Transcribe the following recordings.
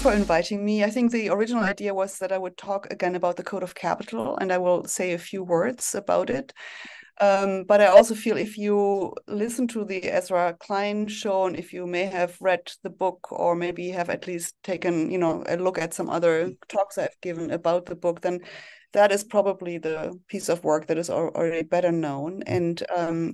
for inviting me. I think the original idea was that I would talk again about the Code of Capital, and I will say a few words about it. But I also feel if you listen to the Ezra Klein show, and if you may have read the book or maybe have at least taken, a look at some other talks I've given about the book, then that is probably the piece of work that is already better known. And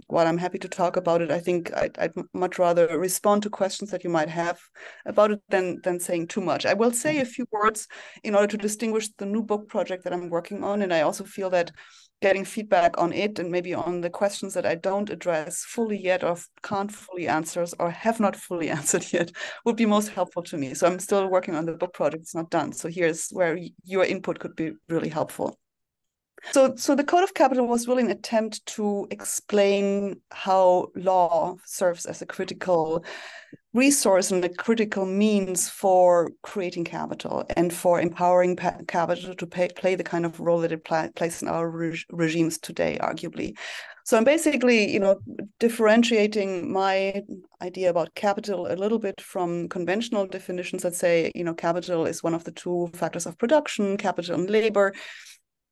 while I'm happy to talk about it, I think I'd much rather respond to questions that you might have about it than saying too much. I will say a few words in order to distinguish the new book project that I'm working on. And I also feel that getting feedback on it and maybe on the questions that I don't address fully yet or can't fully answer or have not fully answered yet would be most helpful to me. So I'm still working on the book project. It's not done. So here's where your input could be really helpful. So the Code of Capital was really an attempt to explain how law serves as a critical resource and a critical means for creating capital and for empowering capital to play the kind of role that it plays in our regimes today, arguably. So I'm basically, differentiating my idea about capital a little bit from conventional definitions that say, capital is one of the two factors of production, capital and labor.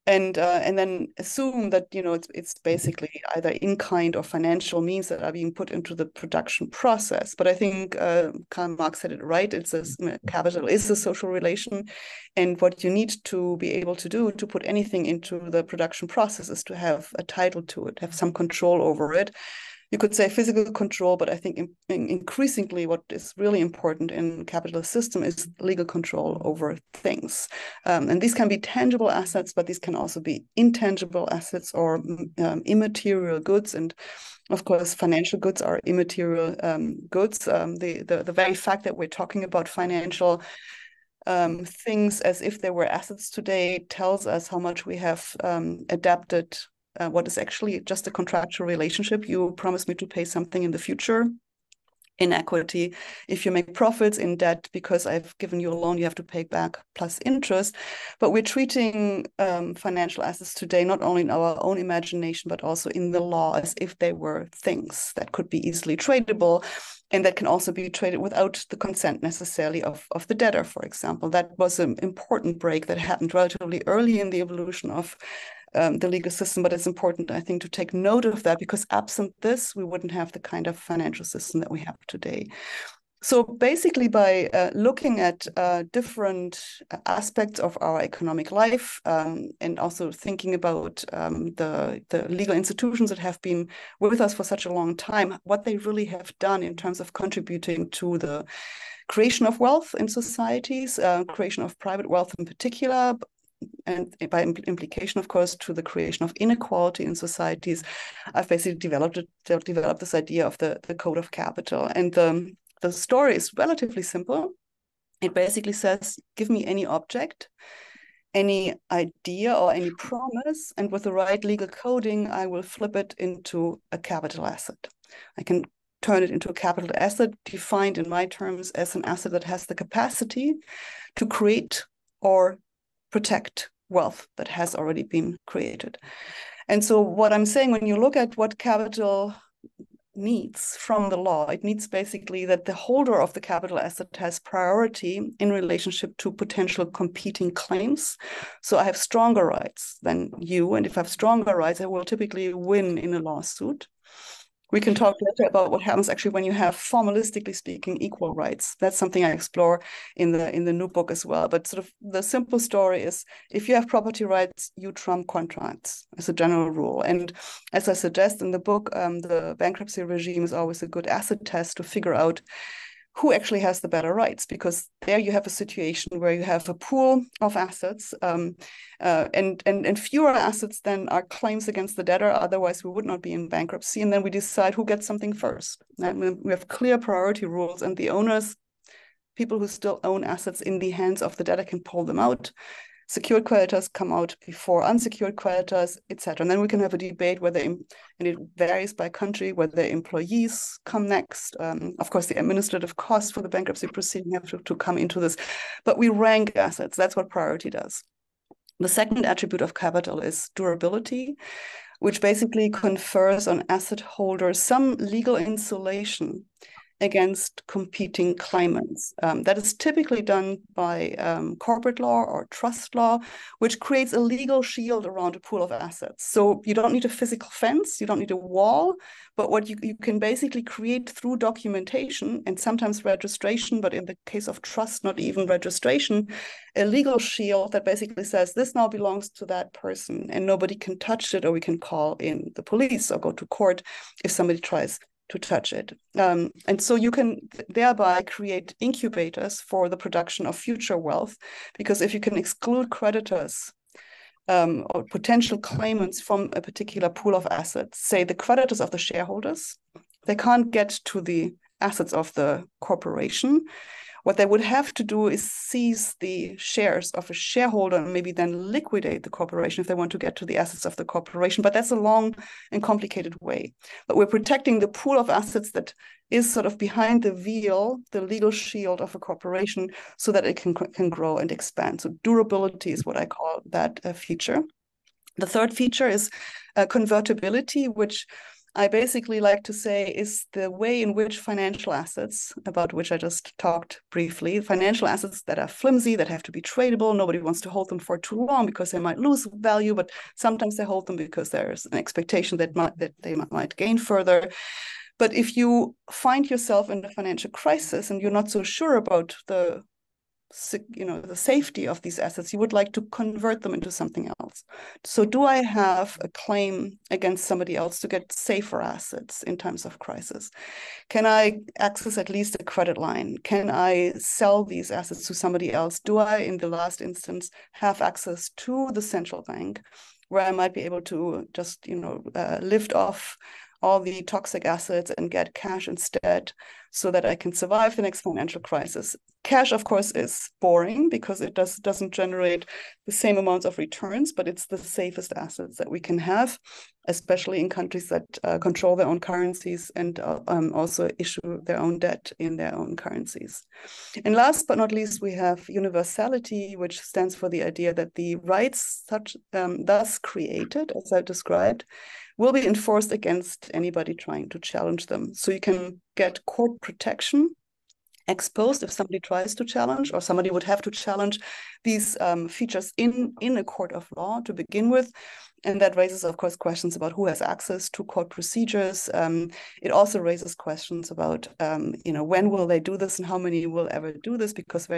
And then assume that it's basically either in kind or financial means that are being put into the production process. But I think Karl Marx said it right. Capital is a social relation, and what you need to be able to do to put anything into the production process is to have a title to it, have some control over it. You could say physical control, but I think increasingly what is really important in capitalist system is legal control over things. And these can be tangible assets, but these can also be intangible assets or immaterial goods. And of course, financial goods are immaterial goods. The very fact that we're talking about financial things as if they were assets today tells us how much we have adapted what is actually just a contractual relationship. You promise me to pay something in the future. In equity, if you make profits, in debt, because I've given you a loan, you have to pay back plus interest. But we're treating financial assets today, not only in our own imagination, but also in the law, as if they were things that could be easily tradable, and that can also be traded without the consent necessarily of the debtor, for example. That was an important break that happened relatively early in the evolution of the legal system, but it's important, I think, to take note of that, because absent this, we wouldn't have the kind of financial system that we have today. So basically, by looking at different aspects of our economic life and also thinking about the legal institutions that have been with us for such a long time, what they really have done in terms of contributing to the creation of wealth in societies, creation of private wealth in particular, and by implication, of course, to the creation of inequality in societies, I've basically developed this idea of the Code of Capital. And the story is relatively simple. It basically says, give me any object, any idea or any promise, and with the right legal coding, I will flip it into a capital asset. I can turn it into a capital asset defined in my terms as an asset that has the capacity to create or protect wealth that has already been created. And so what I'm saying, when you look at what capital needs from the law, it needs basically that the holder of the capital asset has priority in relationship to potential competing claims. So I have stronger rights than you, and if I have stronger rights, I will typically win in a lawsuit. We can talk later about what happens actually when you have, formalistically speaking, equal rights. That's something I explore in the new book as well. But sort of the simple story is, if you have property rights, you trump contracts as a general rule. And as I suggest in the book, the bankruptcy regime is always a good acid test to figure out who actually has the better rights, because there you have a situation where you have a pool of assets and fewer assets than are claims against the debtor. Otherwise, we would not be in bankruptcy. And then we decide who gets something first. And we have clear priority rules, and the owners, people who still own assets in the hands of the debtor, can pull them out. Secured creditors come out before unsecured creditors, etc. And then we can have a debate whether, and it varies by country, whether employees come next. Of course, the administrative costs for the bankruptcy proceeding have to come into this. But we rank assets. That's what priority does. The second attribute of capital is durability, which basically confers on asset holders some legal insulation against competing claimants. That is typically done by corporate law or trust law, which creates a legal shield around a pool of assets. So you don't need a physical fence, you don't need a wall, but what you can basically create through documentation and sometimes registration, but in the case of trust, not even registration, a legal shield that basically says this now belongs to that person and nobody can touch it, or we can call in the police or go to court if somebody tries to touch it. And so you can thereby create incubators for the production of future wealth, because if you can exclude creditors or potential claimants from a particular pool of assets, say the creditors of the shareholders, they can't get to the assets of the corporation. What they would have to do is seize the shares of a shareholder and maybe then liquidate the corporation if they want to get to the assets of the corporation. But that's a long and complicated way. But we're protecting the pool of assets that is sort of behind the veil, the legal shield of a corporation, so that it can grow and expand. So durability is what I call that feature. The third feature is convertibility, which I basically like to say is the way in which financial assets, about which I just talked briefly, financial assets that are flimsy, that have to be tradable, nobody wants to hold them for too long because they might lose value, but sometimes they hold them because there's an expectation that they might gain further. But if you find yourself in a financial crisis and you're not so sure about the safety of these assets, you would like to convert them into something else. So do I have a claim against somebody else to get safer assets in times of crisis? Can I access at least a credit line? Can I sell these assets to somebody else? Do I, in the last instance, have access to the central bank, where I might be able to just, lift off all the toxic assets and get cash instead, so that I can survive the next financial crisis? Cash, of course, is boring because it doesn't generate the same amounts of returns, but it's the safest assets that we can have, especially in countries that control their own currencies and also issue their own debt in their own currencies. And last but not least, we have universality, which stands for the idea that the rights thus created, as I described, will be enforced against anybody trying to challenge them. So you can get court protection ex post if somebody tries to challenge, or somebody would have to challenge these features in a court of law to begin with. And that raises, of course, questions about who has access to court procedures. It also raises questions about, when will they do this and how many will ever do this, because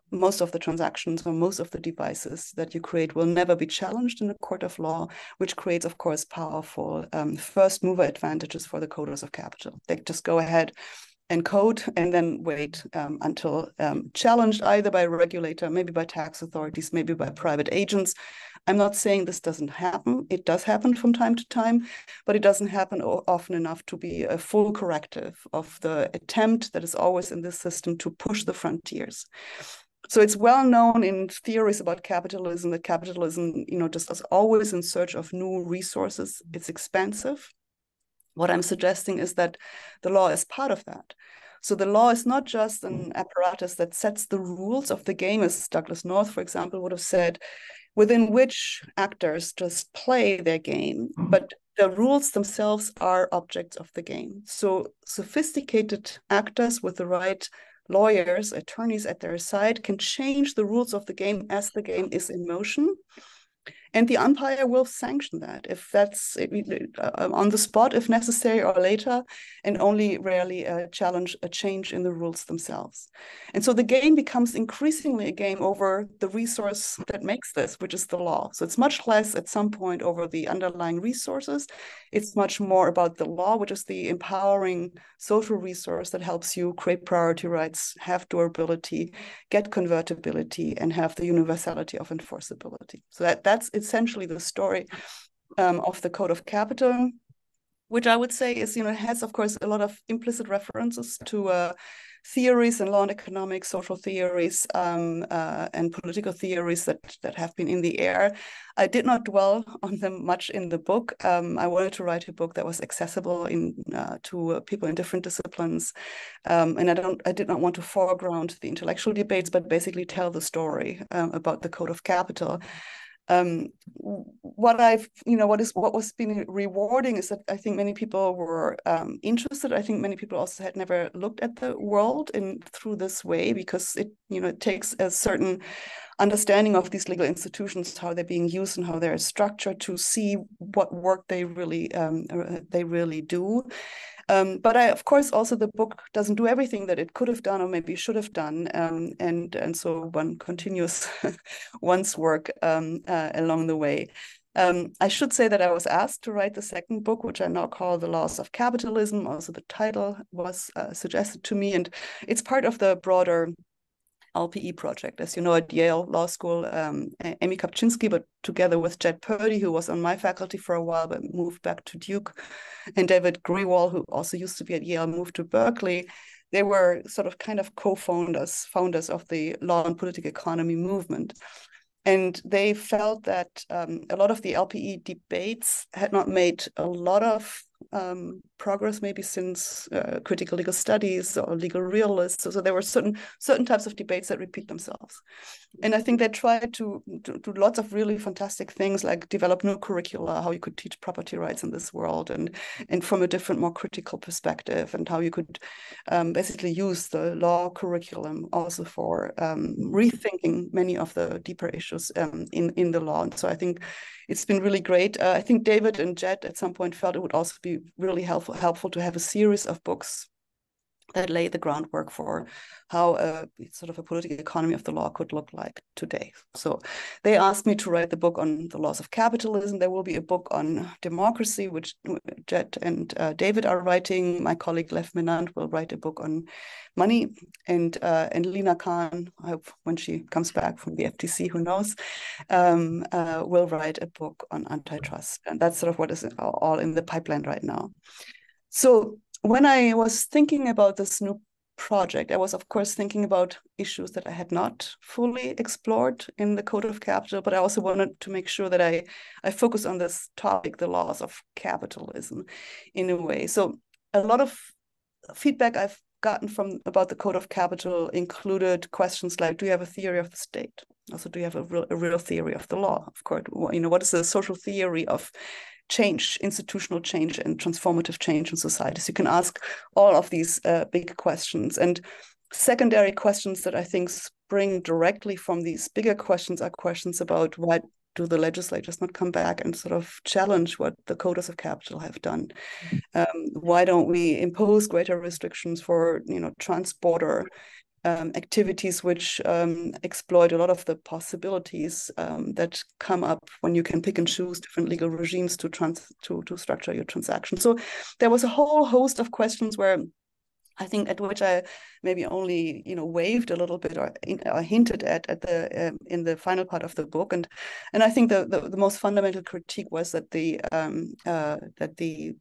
most of the transactions or most of the devices that you create will never be challenged in a court of law, which creates, of course, powerful first mover advantages for the coders of capital. They just go ahead and code and then wait until challenged either by a regulator, maybe by tax authorities, maybe by private agents. I'm not saying this doesn't happen. It does happen from time to time, but it doesn't happen often enough to be a full corrective of the attempt that is always in this system to push the frontiers. So it's well known in theories about capitalism that capitalism, just is always in search of new resources. It's expansive. What I'm suggesting is that the law is part of that. So the law is not just an apparatus that sets the rules of the game, as Douglas North, for example, would have said, within which actors just play their game, but the rules themselves are objects of the game. So sophisticated actors with the right lawyers, attorneys at their side can change the rules of the game as the game is in motion. And the umpire will sanction that if that's on the spot, if necessary, or later, and only rarely challenge a change in the rules themselves. And so the game becomes increasingly a game over the resource that makes this, which is the law. So it's much less at some point over the underlying resources. It's much more about the law, which is the empowering social resource that helps you create priority rights, have durability, get convertibility, and have the universality of enforceability. So that's essentially the story of the Code of Capital, which I would say is, has, of course, a lot of implicit references to theories and law and economics, social theories, and political theories that have been in the air. I did not dwell on them much in the book. I wanted to write a book that was accessible to people in different disciplines, and I did not want to foreground the intellectual debates, but basically tell the story about the Code of Capital. What was being rewarding is that I think many people were interested. I think many people also had never looked at the world through this way, because it takes a certain understanding of these legal institutions, how they're being used and how they're structured, to see what work they really do. But of course, also the book doesn't do everything that it could have done or maybe should have done, and so one continues one's work along the way. I should say that I was asked to write the second book, which I now call The Laws of Capitalism. Also, the title was suggested to me, and it's part of the broader LPE project. As you know, at Yale Law School, Amy Kapczynski, but together with Jed Purdy, who was on my faculty for a while but moved back to Duke, and David Grewal, who also used to be at Yale, moved to Berkeley. They were sort of kind of co-founders of the law and political economy movement. And they felt that a lot of the LPE debates had not made a lot of progress, maybe since critical legal studies or legal realists. So there were certain types of debates that repeat themselves. And I think they tried to do lots of really fantastic things, like develop new curricula, how you could teach property rights in this world, and from a different, more critical perspective, and how you could basically use the law curriculum also for rethinking many of the deeper issues in the law. And so I think it's been really great. I think David and Jed at some point felt it would also be really helpful to have a series of books that lay the groundwork for how sort of a political economy of the law could look like today. So they asked me to write the book on the laws of capitalism. There will be a book on democracy, which Jed and David are writing. My colleague Lev Menand will write a book on money, and Lina Khan, I hope when she comes back from the FTC, who knows, will write a book on antitrust. And that's sort of what is all in the pipeline right now. So when I was thinking about this new project, I was, of course, thinking about issues that I had not fully explored in the Code of Capital, but I also wanted to make sure that I focus on this topic, the laws of capitalism, in a way. So a lot of feedback I've gotten about the Code of Capital included questions like, do you have a theory of the state? Also, do you have a real theory of the law? Of course, what is the social theory of change, institutional change, and transformative change in societies? You can ask all of these big questions. And secondary questions that I think spring directly from these bigger questions are questions about, why do the legislators not come back and sort of challenge what the Codes of Capital have done? Why don't we impose greater restrictions for trans-border activities which exploit a lot of the possibilities that come up when you can pick and choose different legal regimes to structure your transaction? So there was a whole host of questions where I think at which I maybe only waved a little bit or hinted at the in the final part of the book, and I think the most fundamental critique was that the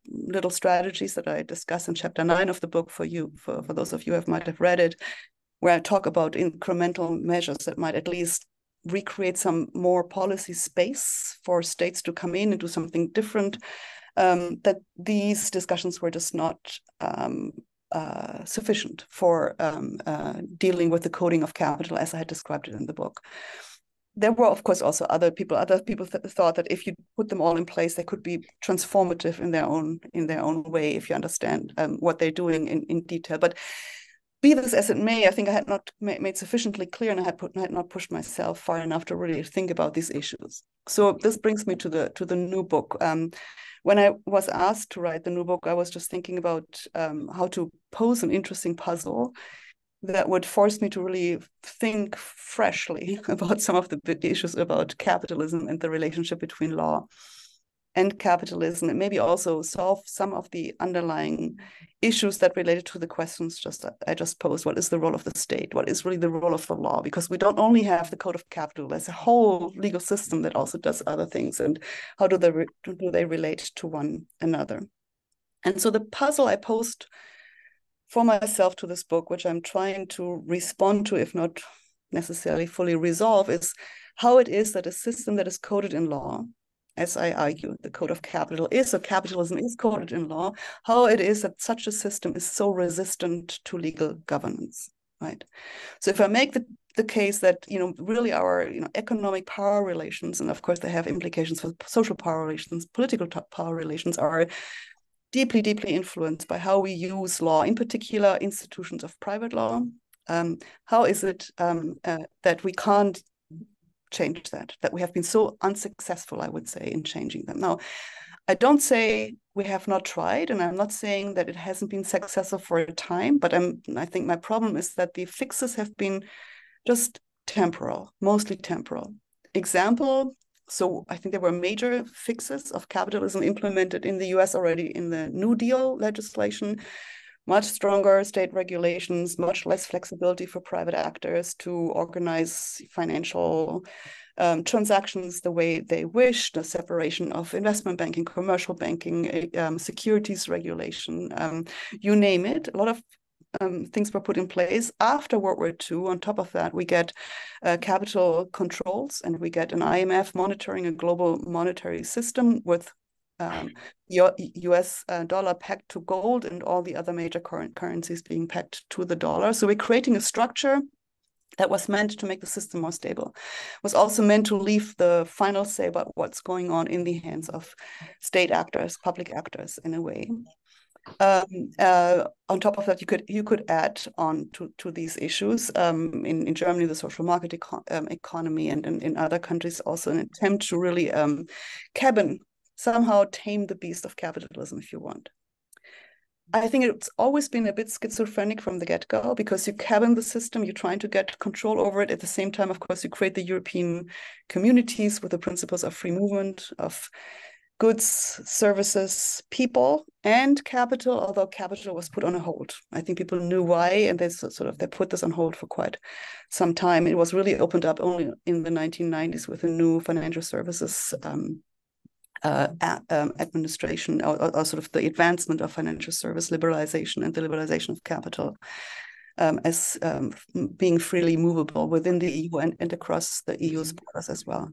little strategies that I discuss in chapter 9 of the book, for those of you who might have read it, where I talk about incremental measures that might at least recreate some more policy space for states to come in and do something different, that these discussions were just not sufficient for dealing with the coding of capital as I had described it in the book. There were, of course, also other people thought that if you put them all in place, they could be transformative in their own way, if you understand what they're doing in detail. But be this as it may, I think I had not made sufficiently clear, and I had not pushed myself far enough to really think about these issues. So this brings me to the new book. When I was asked to write the new book, I was just thinking about how to pose an interesting puzzle that would force me to really think freshly about some of the big issues about capitalism and the relationship between law and capitalism, and maybe also solve some of the underlying issues that related to the questions I just posed. What is the role of the state? What is really the role of the law? Because we don't only have the Code of Capital, there's a whole legal system that also does other things, and how do they relate to one another? And so the puzzle I posed for myself to this book, which I'm trying to respond to, if not necessarily fully resolve, is how it is that a system that is coded in law, as I argue, the Code of Capital is, or capitalism is coded in law, how it is that such a system is so resistant to legal governance, right? So if I make the case that, really our, economic power relations, and of course they have implications for social power relations, political power relations, are deeply, deeply influenced by how we use law, in particular institutions of private law. How is it that we can't change that we have been so unsuccessful, I would say, in changing them? Now, I don't say we have not tried, and I'm not saying that it hasn't been successful for a time, but I think my problem is that the fixes have been just temporal, mostly temporal. Example, so I think there were major fixes of capitalism implemented in the US already in the New Deal legislation. Much stronger state regulations, much less flexibility for private actors to organize financial transactions the way they wish, the separation of investment banking, commercial banking, securities regulation, you name it. A lot of things were put in place after World War II. On top of that, we get capital controls, and we get an IMF monitoring a global monetary system with US dollar pegged to gold and all the other major currencies being pegged to the dollar. So we're creating a structure that was meant to make the system more stable, was also meant to leave the final say about what's going on in the hands of state actors, public actors in a way. On top of that, you could add on to these issues in Germany, the social market economy, and in other countries also an attempt to really somehow tame the beast of capitalism, if you want. I think it's always been a bit schizophrenic from the get-go, because you cabin the system, you're trying to get control over it. At the same time, of course, you create the European communities with the principles of free movement, of goods, services, people, and capital, although capital was put on a hold. I think people knew why, and they put this on hold for quite some time. It was really opened up only in the 1990s with a new financial services administration, or sort of the advancement of financial service liberalization and the liberalization of capital as being freely movable within the EU and across the EU's borders as well.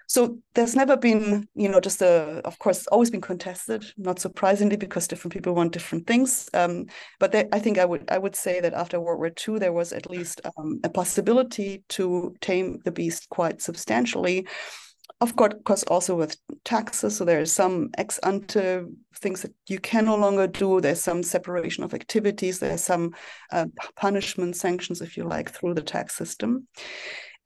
So there's never been, of course, always been contested, not surprisingly, because different people want different things. But I think I would say that after World War II, there was at least a possibility to tame the beast quite substantially. Of course, also with taxes. So there's some ex ante things that you can no longer do. There's some separation of activities. There's some punishment, sanctions, if you like, through the tax system.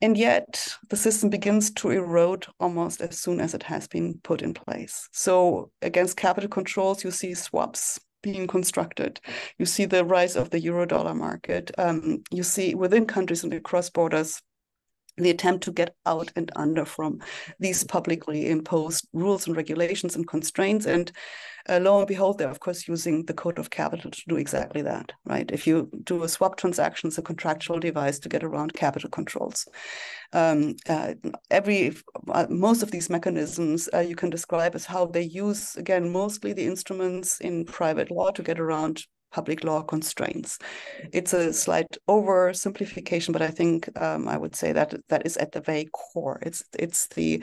And yet the system begins to erode almost as soon as it has been put in place. So against capital controls, you see swaps being constructed. You see the rise of the euro-dollar market. You see within countries and across borders the attempt to get out and under from these publicly imposed rules and regulations and constraints. And lo and behold, they're of course using the code of capital to do exactly that, right? If you do a swap transaction, it's a contractual device to get around capital controls. Most of these mechanisms you can describe as how they use, again, mostly the instruments in private law to get around public law constraints. It's a slight oversimplification, but I think I would say that is at the very core. It's the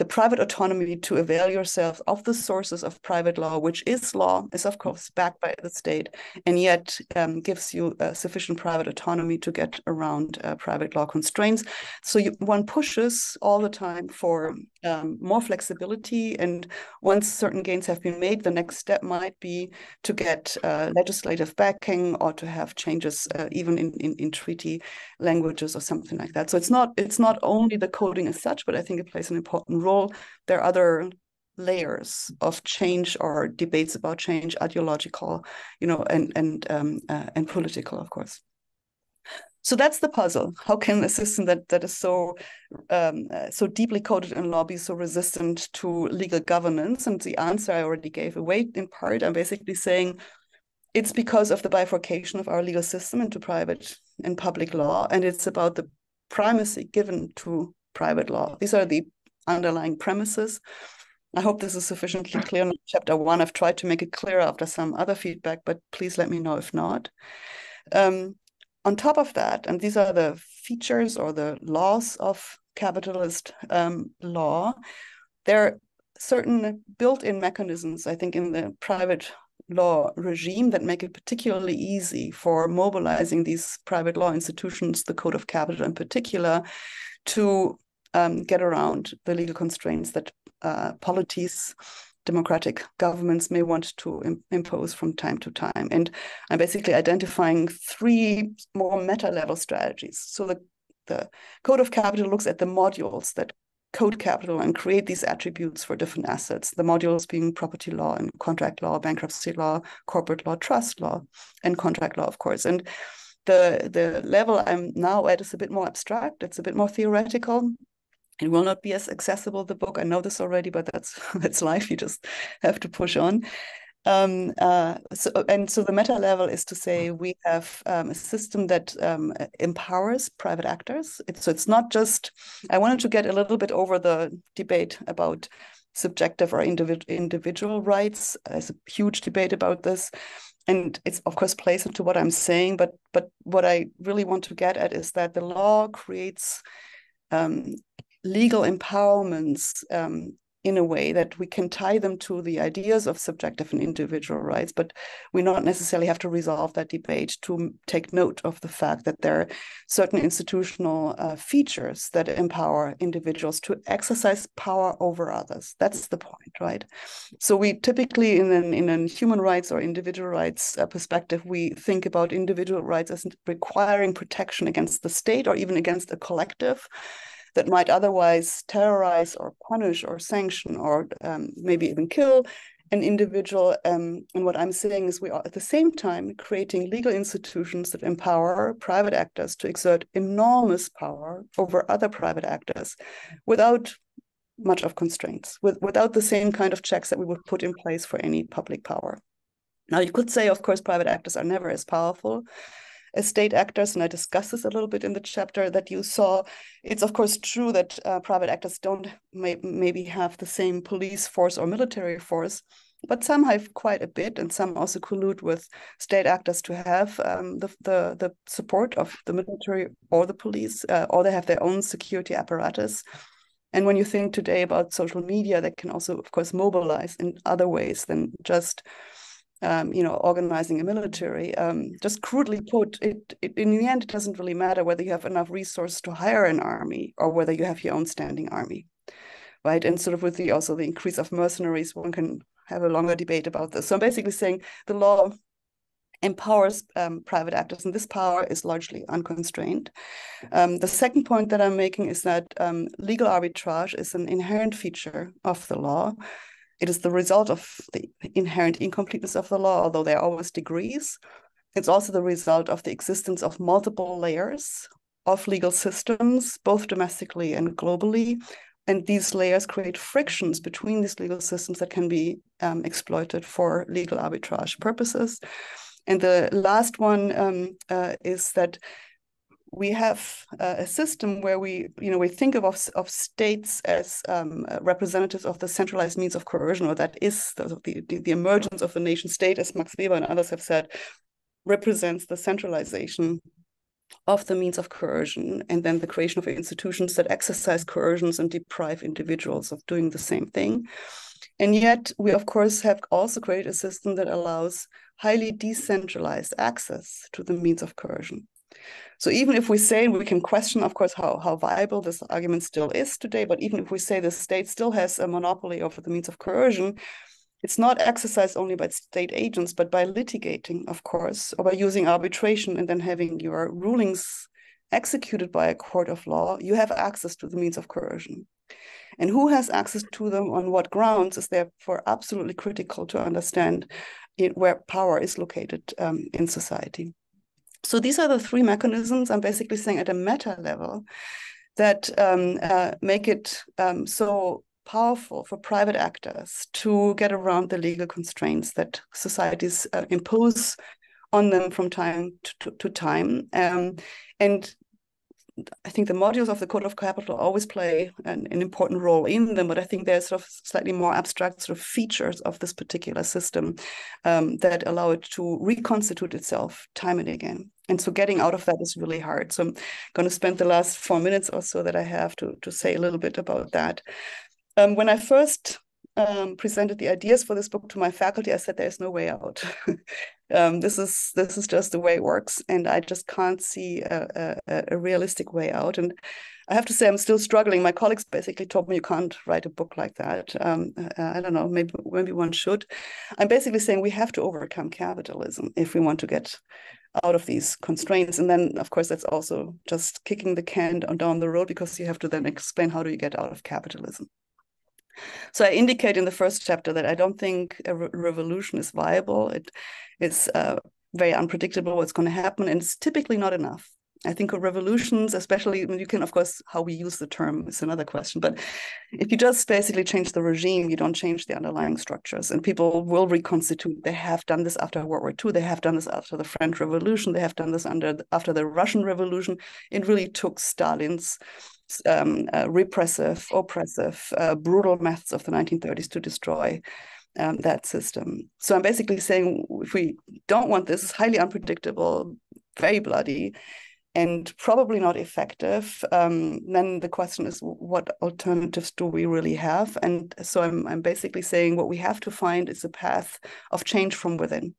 private autonomy to avail yourself of the sources of private law, which is of course backed by the state, and yet gives you sufficient private autonomy to get around private law constraints. So one pushes all the time for more flexibility, and once certain gains have been made, the next step might be to get legislative backing or to have changes even in treaty languages or something like that. So it's not only the coding as such, but I think it plays an important role. There are other layers of change or debates about change, ideological, and political, of course. So that's the puzzle. How can a system that is so deeply coded in law be so resistant to legal governance? And the answer I already gave away in part. I'm basically saying it's because of the bifurcation of our legal system into private and public law, and it's about the primacy given to private law. These are the underlying premises. I hope this is sufficiently clear in chapter 1. I've tried to make it clearer after some other feedback, but please let me know if not. On top of that, and these are the features or the laws of capitalist law, there are certain built-in mechanisms, I think, in the private law regime that make it particularly easy for mobilizing these private law institutions, the Code of Capital in particular, to get around the legal constraints that polities, democratic governments may want to impose from time to time. And I'm basically identifying three more meta-level strategies. So the Code of Capital looks at the modules that code capital and create these attributes for different assets, the modules being property law and contract law, bankruptcy law, corporate law, trust law, and contract law, of course. And the level I'm now at is a bit more abstract. It's a bit more theoretical. It will not be as accessible, the book. I know this already, but that's life. You just have to push on. So the meta level is to say we have a system that empowers private actors. So it's not just, I wanted to get a little bit over the debate about subjective or individual rights. There's a huge debate about this. And it's, of course, plays into what I'm saying. But what I really want to get at is that the law creates legal empowerments in a way that we can tie them to the ideas of subjective and individual rights, but we not necessarily have to resolve that debate to take note of the fact that there are certain institutional features that empower individuals to exercise power over others. That's the point, right? So we typically, in a human rights or individual rights perspective, we think about individual rights as requiring protection against the state or even against a collective that might otherwise terrorize or punish or sanction or maybe even kill an individual. And what I'm saying is we are at the same time creating legal institutions that empower private actors to exert enormous power over other private actors without much of constraints, without the same kind of checks that we would put in place for any public power. Now, you could say, of course, private actors are never as powerful as state actors, and I discuss this a little bit in the chapter that you saw. It's of course true that private actors don't maybe have the same police force or military force, but some have quite a bit, and some also collude with state actors to have the support of the military or the police, or they have their own security apparatus. And when you think today about social media, that can also, of course, mobilize in other ways than just organizing a military. Just crudely put, it in the end, it doesn't really matter whether you have enough resources to hire an army or whether you have your own standing army, right? And sort of with also the increase of mercenaries, one can have a longer debate about this. So I'm basically saying the law empowers private actors, and this power is largely unconstrained. The second point that I'm making is that legal arbitrage is an inherent feature of the law. It is the result of the inherent incompleteness of the law, although there are always degrees. It's also the result of the existence of multiple layers of legal systems, both domestically and globally. And these layers create frictions between these legal systems that can be exploited for legal arbitrage purposes. And the last one is that we have a system where we think of states as representatives of the centralized means of coercion, or that is the emergence of the nation state, as Max Weber and others have said, represents the centralization of the means of coercion, and then the creation of institutions that exercise coercions and deprive individuals of doing the same thing. And yet we, of course, have also created a system that allows highly decentralized access to the means of coercion. So even if we say, we can question, of course, how viable this argument still is today, but even if we say the state still has a monopoly over the means of coercion, it's not exercised only by state agents, but by litigating, of course, or by using arbitration and then having your rulings executed by a court of law. You have access to the means of coercion. And who has access to them on what grounds is therefore absolutely critical to understand where power is located in society. So these are the three mechanisms I'm basically saying at a meta level that make it so powerful for private actors to get around the legal constraints that societies impose on them from time to time. And I think the modules of the Code of Capital always play an important role in them, but I think there's sort of slightly more abstract sort of features of this particular system that allow it to reconstitute itself time and again. And so getting out of that is really hard. So I'm going to spend the last 4 minutes or so that I have to say a little bit about that. When I first presented the ideas for this book to my faculty, I said there's no way out. This is just the way it works, and I just can't see a realistic way out. And I have to say, I'm still struggling. My colleagues basically told me you can't write a book like that. I don't know, maybe one should. I'm basically saying we have to overcome capitalism if we want to get out of these constraints. And then, of course, that's also just kicking the can down the road, because you have to then explain how do you get out of capitalism. So I indicate in the first chapter that I don't think a revolution is viable. It's very unpredictable what's going to happen, and it's typically not enough. I think revolutions, especially, you can, of course, how we use the term is another question, but if you just basically change the regime, you don't change the underlying structures, and people will reconstitute. They have done this after World War II. They have done this after the French Revolution. They have done this after the Russian Revolution. It really took Stalin's repressive, oppressive, brutal methods of the 1930s to destroy that system. So I'm basically saying, if we don't want this, it's highly unpredictable, very bloody, and probably not effective, then the question is, what alternatives do we really have? And so I'm basically saying what we have to find is a path of change from within.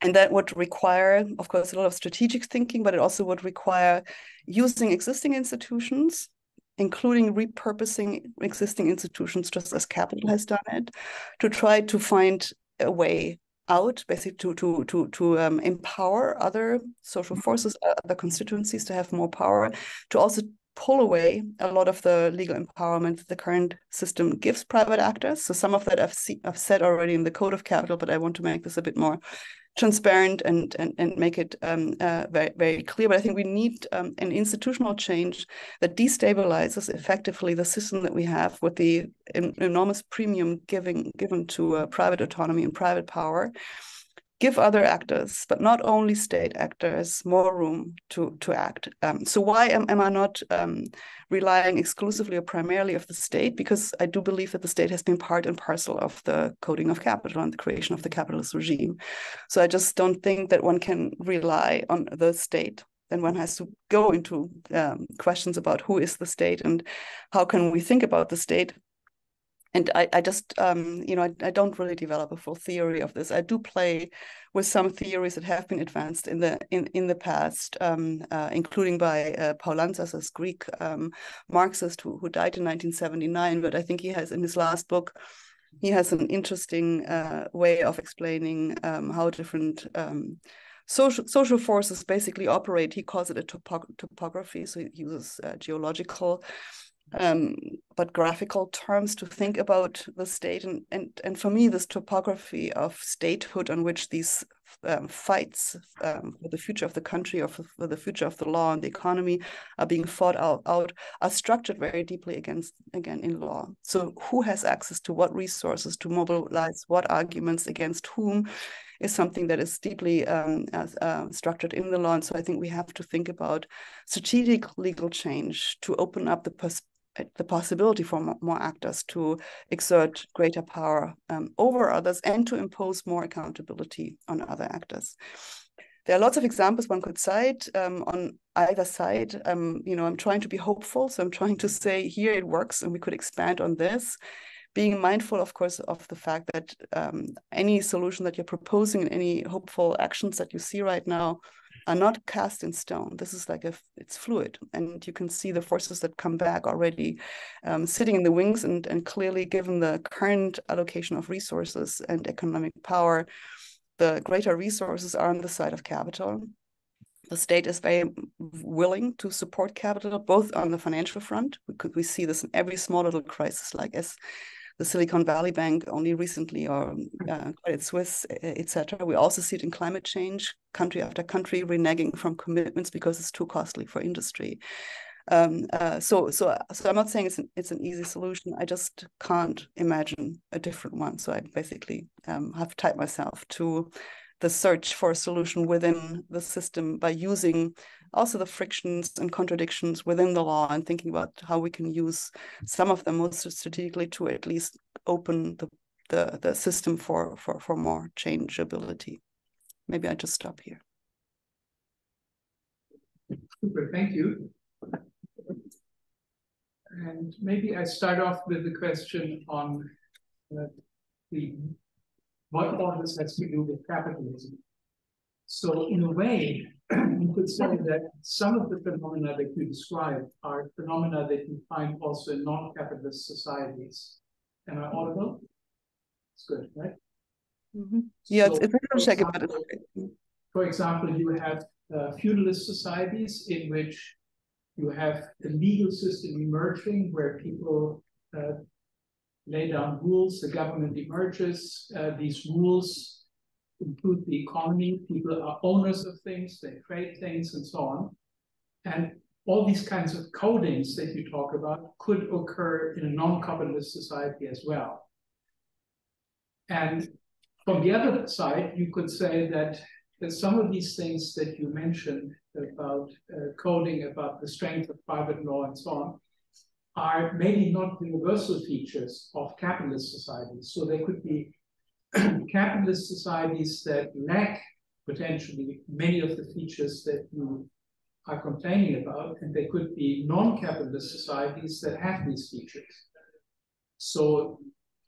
And that would require, of course, a lot of strategic thinking, but it also would require using existing institutions, including repurposing existing institutions, just as capital has done it, to try to find a way out, basically to empower other social forces, other constituencies to have more power, to also pull away a lot of the legal empowerment the current system gives private actors. So some of that I've said already in the Code of Capital, but I want to make this a bit more transparent and make it very, very clear. But I think we need an institutional change that destabilizes effectively the system that we have, with the enormous premium given to private autonomy and private power. Give other actors, but not only state actors, more room to act. So why am I not relying exclusively or primarily of the state? Because I do believe that the state has been part and parcel of the coding of capital and the creation of the capitalist regime. So I just don't think that one can rely on the state. Then one has to go into questions about who is the state and how can we think about the state. And I just, I don't really develop a full theory of this. I do play with some theories that have been advanced in the past, including by Paul Lanzas, Greek Marxist who died in 1979. But I think he has, in his last book, he has an interesting way of explaining how different social forces basically operate. He calls it a topography, so he uses geological but graphical terms to think about the state. And for me, this topography of statehood on which these fights for the future of the country, or for the future of the law and the economy are being fought out are structured very deeply again in law. So who has access to what resources to mobilize what arguments against whom is something that is deeply structured in the law. And so I think we have to think about strategic legal change to open up the possibility for more actors to exert greater power over others, and to impose more accountability on other actors. There are lots of examples one could cite on either side. I'm trying to be hopeful, so I'm trying to say here it works and we could expand on this, being mindful, of course, of the fact that any solution that you're proposing and any hopeful actions that you see right now are not cast in stone. This is like it's fluid, and you can see the forces that come back already sitting in the wings, and clearly, given the current allocation of resources and economic power, the greater resources are on the side of capital. The state is very willing to support capital, both on the financial front. We see this in every small little crisis, like as the Silicon Valley Bank only recently, or Credit Suisse, etc. We also see it in climate change, country after country reneging from commitments because it's too costly for industry. So I'm not saying it's an easy solution. I just can't imagine a different one. So I basically have tied myself to the search for a solution within the system by using also the frictions and contradictions within the law, and thinking about how we can use some of them most strategically to at least open the system for more changeability. Maybe I just stop here. Super, thank you. And maybe I start off with the question on what all this has to do with capitalism. So in a way, you could say that some of the phenomena that you describe are phenomena that you find also in non-capitalist societies. Am I audible? It's good, right? Mm-hmm. Yeah, so, it's a little shaky, but it's okay. For example, you have feudalist societies in which you have the legal system emerging where people lay down rules, the government emerges, these rules include the economy, people are owners of things, they trade things and so on. And all these kinds of codings that you talk about could occur in a non-capitalist society as well. And from the other side, you could say that some of these things that you mentioned about coding, about the strength of private law and so on, are maybe not universal features of capitalist societies. So there could be capitalist societies that lack potentially many of the features that you are complaining about, and there could be non-capitalist societies that have these features. So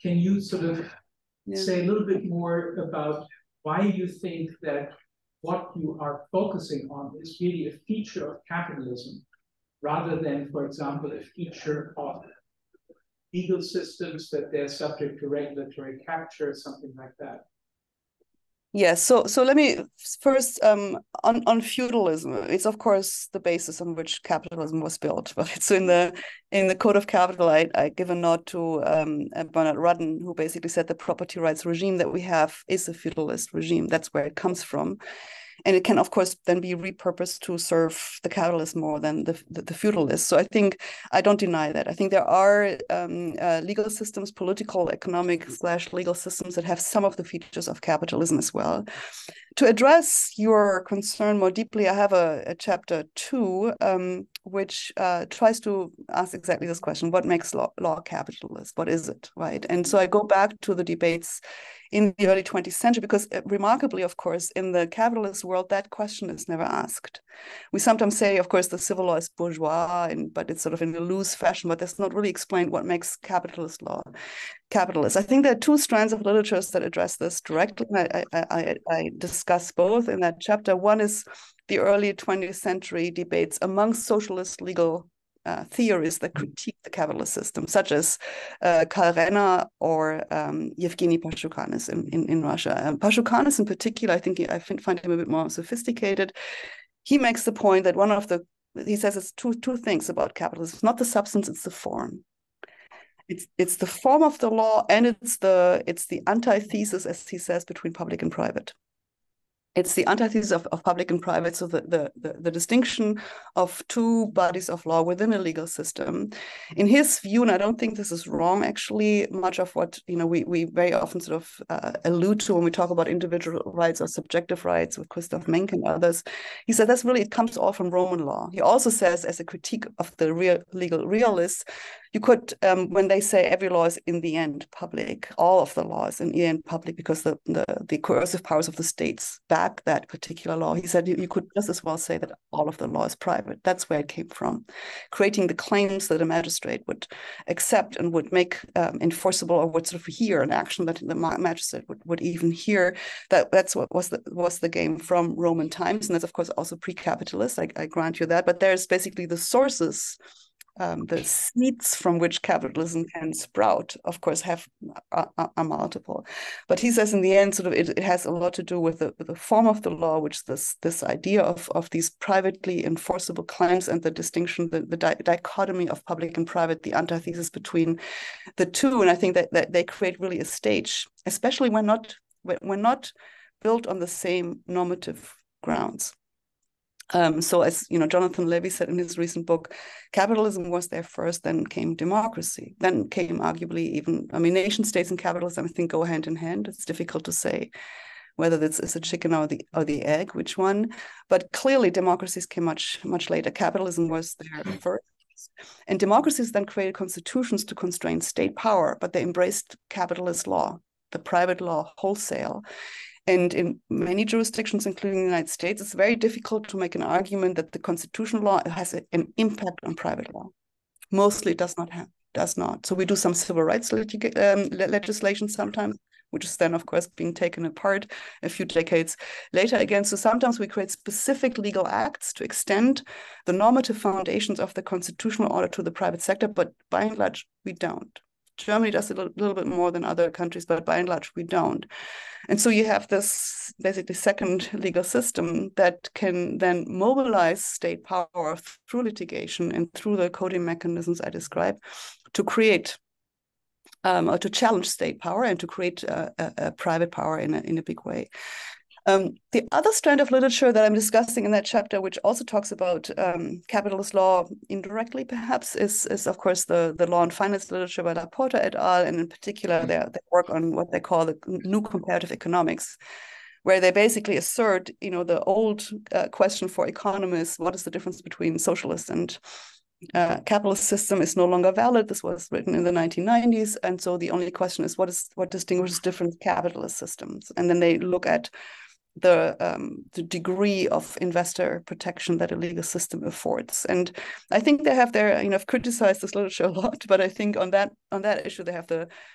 can you sort of say a little bit more about why you think that what you are focusing on is really a feature of capitalism, rather than, for example, a feature of legal systems, that they're subject to regulatory capture, something like that? Yes, so let me first on feudalism. It's of course the basis on which capitalism was built. Right? So in the Code of Capital, I give a nod to Bernard Rudden, who basically said the property rights regime that we have is a feudalist regime. That's where it comes from. And it can, of course, then be repurposed to serve the capitalists more than the feudalists. So I think I don't deny that. I think there are legal systems, political, economic / legal systems that have some of the features of capitalism as well. To address your concern more deeply, I have a chapter 2, which tries to ask exactly this question: what makes law capitalist? What is it, right? And so I go back to the debates in the early 20th century, because remarkably, of course, in the capitalist world, that question is never asked. We sometimes say, of course, the civil law is bourgeois, but it's sort of in a loose fashion, but that's not really explained what makes capitalist law capitalist. I think there are 2 strands of literatures that address this directly, and I discuss both in that chapter. One is the early 20th century debates among socialist legal theories that critique the capitalist system, such as Karl Renner or Yevgeny Pashukanis in Russia. Pashukanis in particular, I find him a bit more sophisticated. He makes the point that he says it's two things about capitalism. It's not the substance, it's the form. It's the form of the law, and it's the antithesis, as he says, between public and private. It's the antithesis of public and private, so the distinction of 2 bodies of law within a legal system. In his view, and I don't think this is wrong, actually, much of what we very often sort of allude to when we talk about individual rights or subjective rights with Christoph Menck and others, he said it comes all from Roman law. He also says, as a critique of the legal realists, you could, when they say every law is in the end public, all of the law is in the end public because the coercive powers of the states back that particular law. He said you could just as well say that all of the law is private. That's where it came from, creating the claims that a magistrate would accept and would make enforceable, or would sort of hear an action that the magistrate would even hear. That's what was the game from Roman times, and that's of course also pre-capitalist. I grant you that, but there's basically the sources. The seeds from which capitalism can sprout, of course, are multiple. But he says in the end, sort of, it has a lot to do with the form of the law, which this idea of these privately enforceable claims, and the distinction, the dichotomy of public and private, the antithesis between the 2. And I think that they create really a stage, especially when not built on the same normative grounds. So as Jonathan Levy said in his recent book, capitalism was there first, then came democracy, then came arguably nation states and capitalism, I think, go hand in hand. It's difficult to say whether this is a chicken or the egg, which one, but clearly democracies came much later. Capitalism was there first. And democracies then created constitutions to constrain state power, but they embraced capitalist law, the private law, wholesale. And in many jurisdictions, including the United States, it's very difficult to make an argument that the constitutional law has an impact on private law. Mostly it does not. So we do some civil rights legislation sometimes, which is then, of course, being taken apart a few decades later again. So sometimes we create specific legal acts to extend the normative foundations of the constitutional order to the private sector, but by and large, we don't. Germany does a little bit more than other countries, but by and large, we don't. And so you have this basically second legal system that can then mobilize state power through litigation and through the coding mechanisms I described to create or to challenge state power and to create a private power in a big way. The other strand of literature that I'm discussing in that chapter, which also talks about capitalist law indirectly, perhaps, is of course the law and finance literature by Laporta et al., and in particular their work on what they call the new comparative economics, where they basically assert, the old question for economists: what is the difference between socialist and capitalist system is no longer valid. This was written in the 1990s, and so the only question is what distinguishes different capitalist systems, and then they look at the degree of investor protection that a legal system affords. And I think they have their, I've criticized this literature a lot, but I think on that issue they have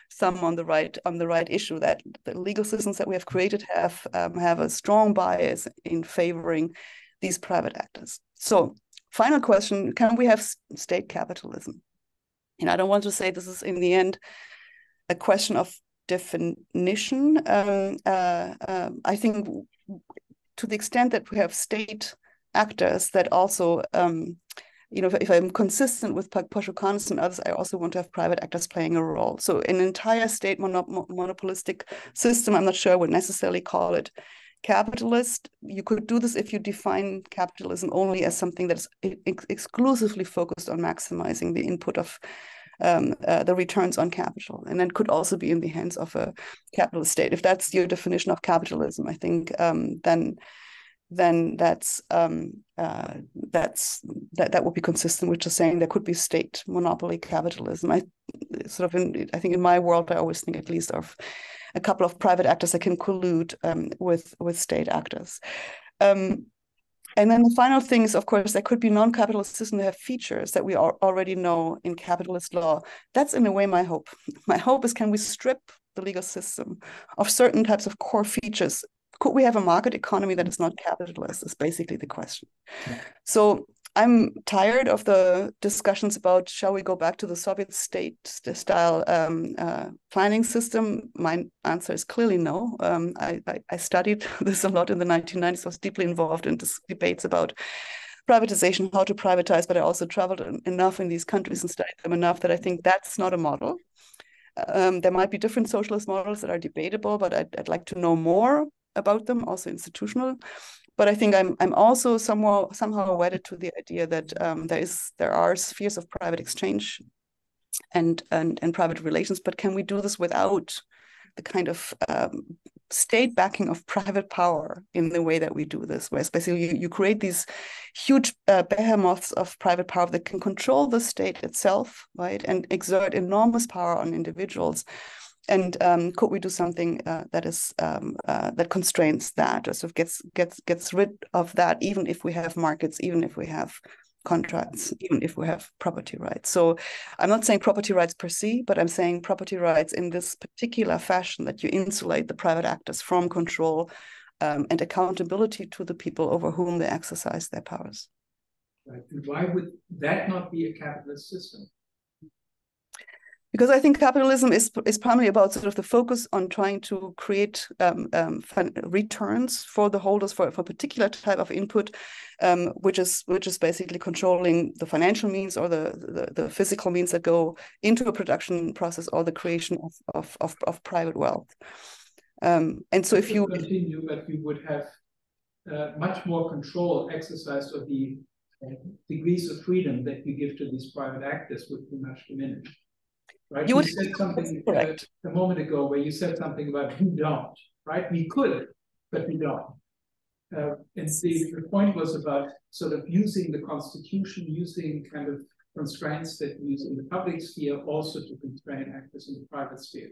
some on the right issue, that the legal systems that we have created have a strong bias in favoring these private actors. So, final question: can we have state capitalism? And I don't want to say this is in the end a question of definition. I think to the extent that we have state actors that also, if I'm consistent with Poshukanis and others, I also want to have private actors playing a role. So an entire state monopolistic system, I'm not sure I would necessarily call it capitalist. You could do this if you define capitalism only as something that's exclusively focused on maximizing the input of the returns on capital, and then could also be in the hands of a capitalist state. If that's your definition of capitalism, I think then that would be consistent with just saying there could be state monopoly capitalism. I think in my world, I always think at least of a couple of private actors that can collude with state actors. And then the final thing is, of course, there could be non-capitalist systems that have features that we already know in capitalist law. That's in a way my hope. My hope is, can we strip the legal system of certain types of core features? Could we have a market economy that is not capitalist, is basically the question. So I'm tired of the discussions about, shall we go back to the Soviet state style planning system? My answer is clearly no. I studied this a lot in the 1990s, was deeply involved in debates about privatization, how to privatize, but I also traveled enough in these countries and studied them enough that I think that's not a model. There might be different socialist models that are debatable, but I'd like to know more about them, also institutional. But I think I'm also somehow wedded to the idea that there are spheres of private exchange and private relations, but can we do this without the kind of state backing of private power in the way that we do this, where basically you create these huge behemoths of private power that can control the state itself, right, and exert enormous power on individuals. And could we do something that constrains that, or sort of gets rid of that, even if we have markets, even if we have contracts, even if we have property rights? So I'm not saying property rights per se, but I'm saying property rights in this particular fashion, that you insulate the private actors from control and accountability to the people over whom they exercise their powers. Right. And why would that not be a capitalist system? Because I think capitalism is primarily about sort of the focus on trying to create returns for the holders for a particular type of input, which is basically controlling the financial means or the physical means that go into a production process, or the creation of private wealth. And so if you continue, but you would have much more control exercised of the degrees of freedom that you give to these private actors would be much diminished. Right? You said something a moment ago where you said something about we don't, right? We could, but we don't. And the point was about sort of using the Constitution, using kind of constraints that we use in the public sphere also to constrain actors in the private sphere.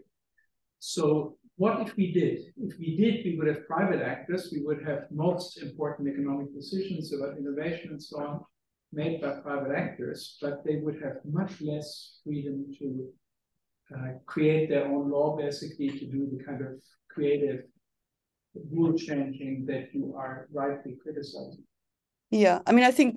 So what if we did? If we did, we would have private actors, we would have most important economic decisions about innovation and so on made by private actors, but they would have much less freedom to create their own law, basically, to do the kind of creative rule changing that you are rightly criticizing. Yeah, I mean, I think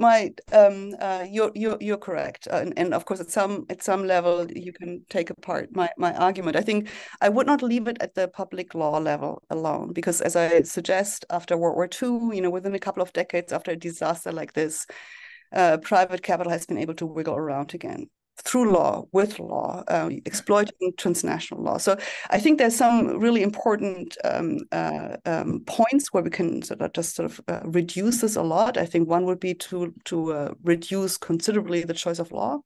you're correct, and of course, at some level, you can take apart my argument. I think I would not leave it at the public law level alone, because as I suggest, after World War II, within a couple of decades after a disaster like this, private capital has been able to wiggle around again through law, with law, exploiting transnational law. So I think there's some really important points where we can just reduce this a lot. I think one would be to reduce considerably the choice of law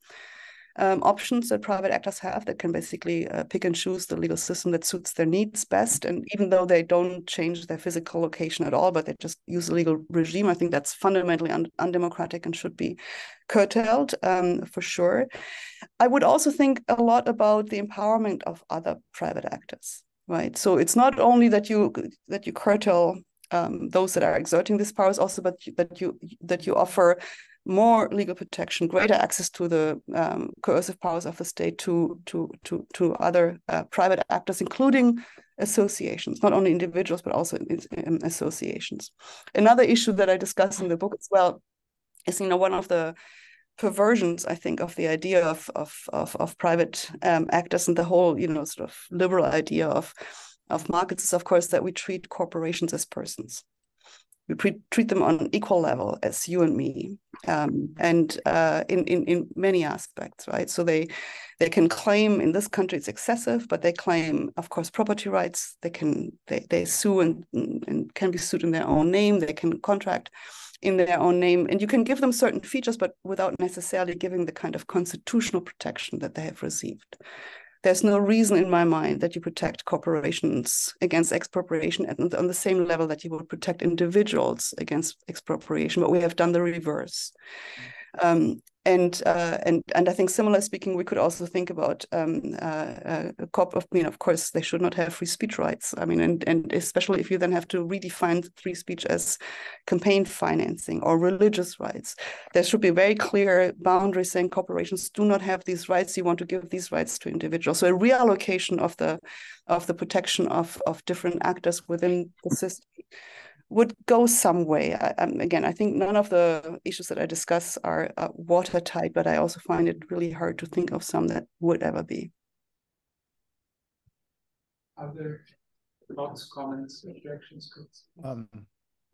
options that private actors have that can basically pick and choose the legal system that suits their needs best. And even though they don't change their physical location at all, but they just use the legal regime, I think that's fundamentally undemocratic and should be curtailed for sure. I would also think a lot about the empowerment of other private actors, right? So it's not only that you curtail those that are exerting these powers, also, but that you offer more legal protection, greater access to the coercive powers of the state to other private actors, including associations, not only individuals, but also in associations. Another issue that I discuss in the book as well is, one of the perversions, I think, of the idea of private actors and the whole, sort of liberal idea of markets is, of course, that we treat corporations as persons. We treat them on equal level as you and me, and in many aspects, right? So they can claim in this country it's excessive, but they claim, of course, property rights. They sue and can be sued in their own name. They can contract in their own name, and you can give them certain features, but without necessarily giving the kind of constitutional protection that they have received. There's no reason in my mind that you protect corporations against expropriation on the same level that you would protect individuals against expropriation, but we have done the reverse. And I think, similarly speaking, we could also think about of course, they should not have free speech rights. I mean, and especially if you then have to redefine free speech as campaign financing or religious rights, there should be very clear boundaries saying corporations do not have these rights. You want to give these rights to individuals. So a reallocation of the protection of different actors within the system would go some way. Again, I think none of the issues that I discuss are watertight, but I also find it really hard to think of some that would ever be. Other thoughts, comments, objections? I'd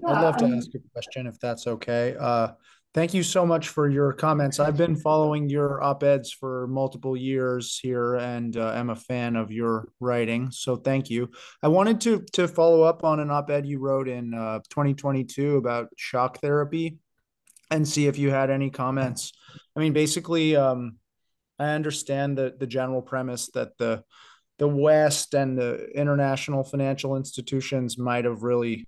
love to ask a question if that's okay. Thank you so much for your comments. I've been following your op-eds for multiple years here, and I'm a fan of your writing, so thank you. I wanted to follow up on an op-ed you wrote in 2022 about shock therapy and see if you had any comments. I mean, basically, I understand the general premise that the West and the international financial institutions might have really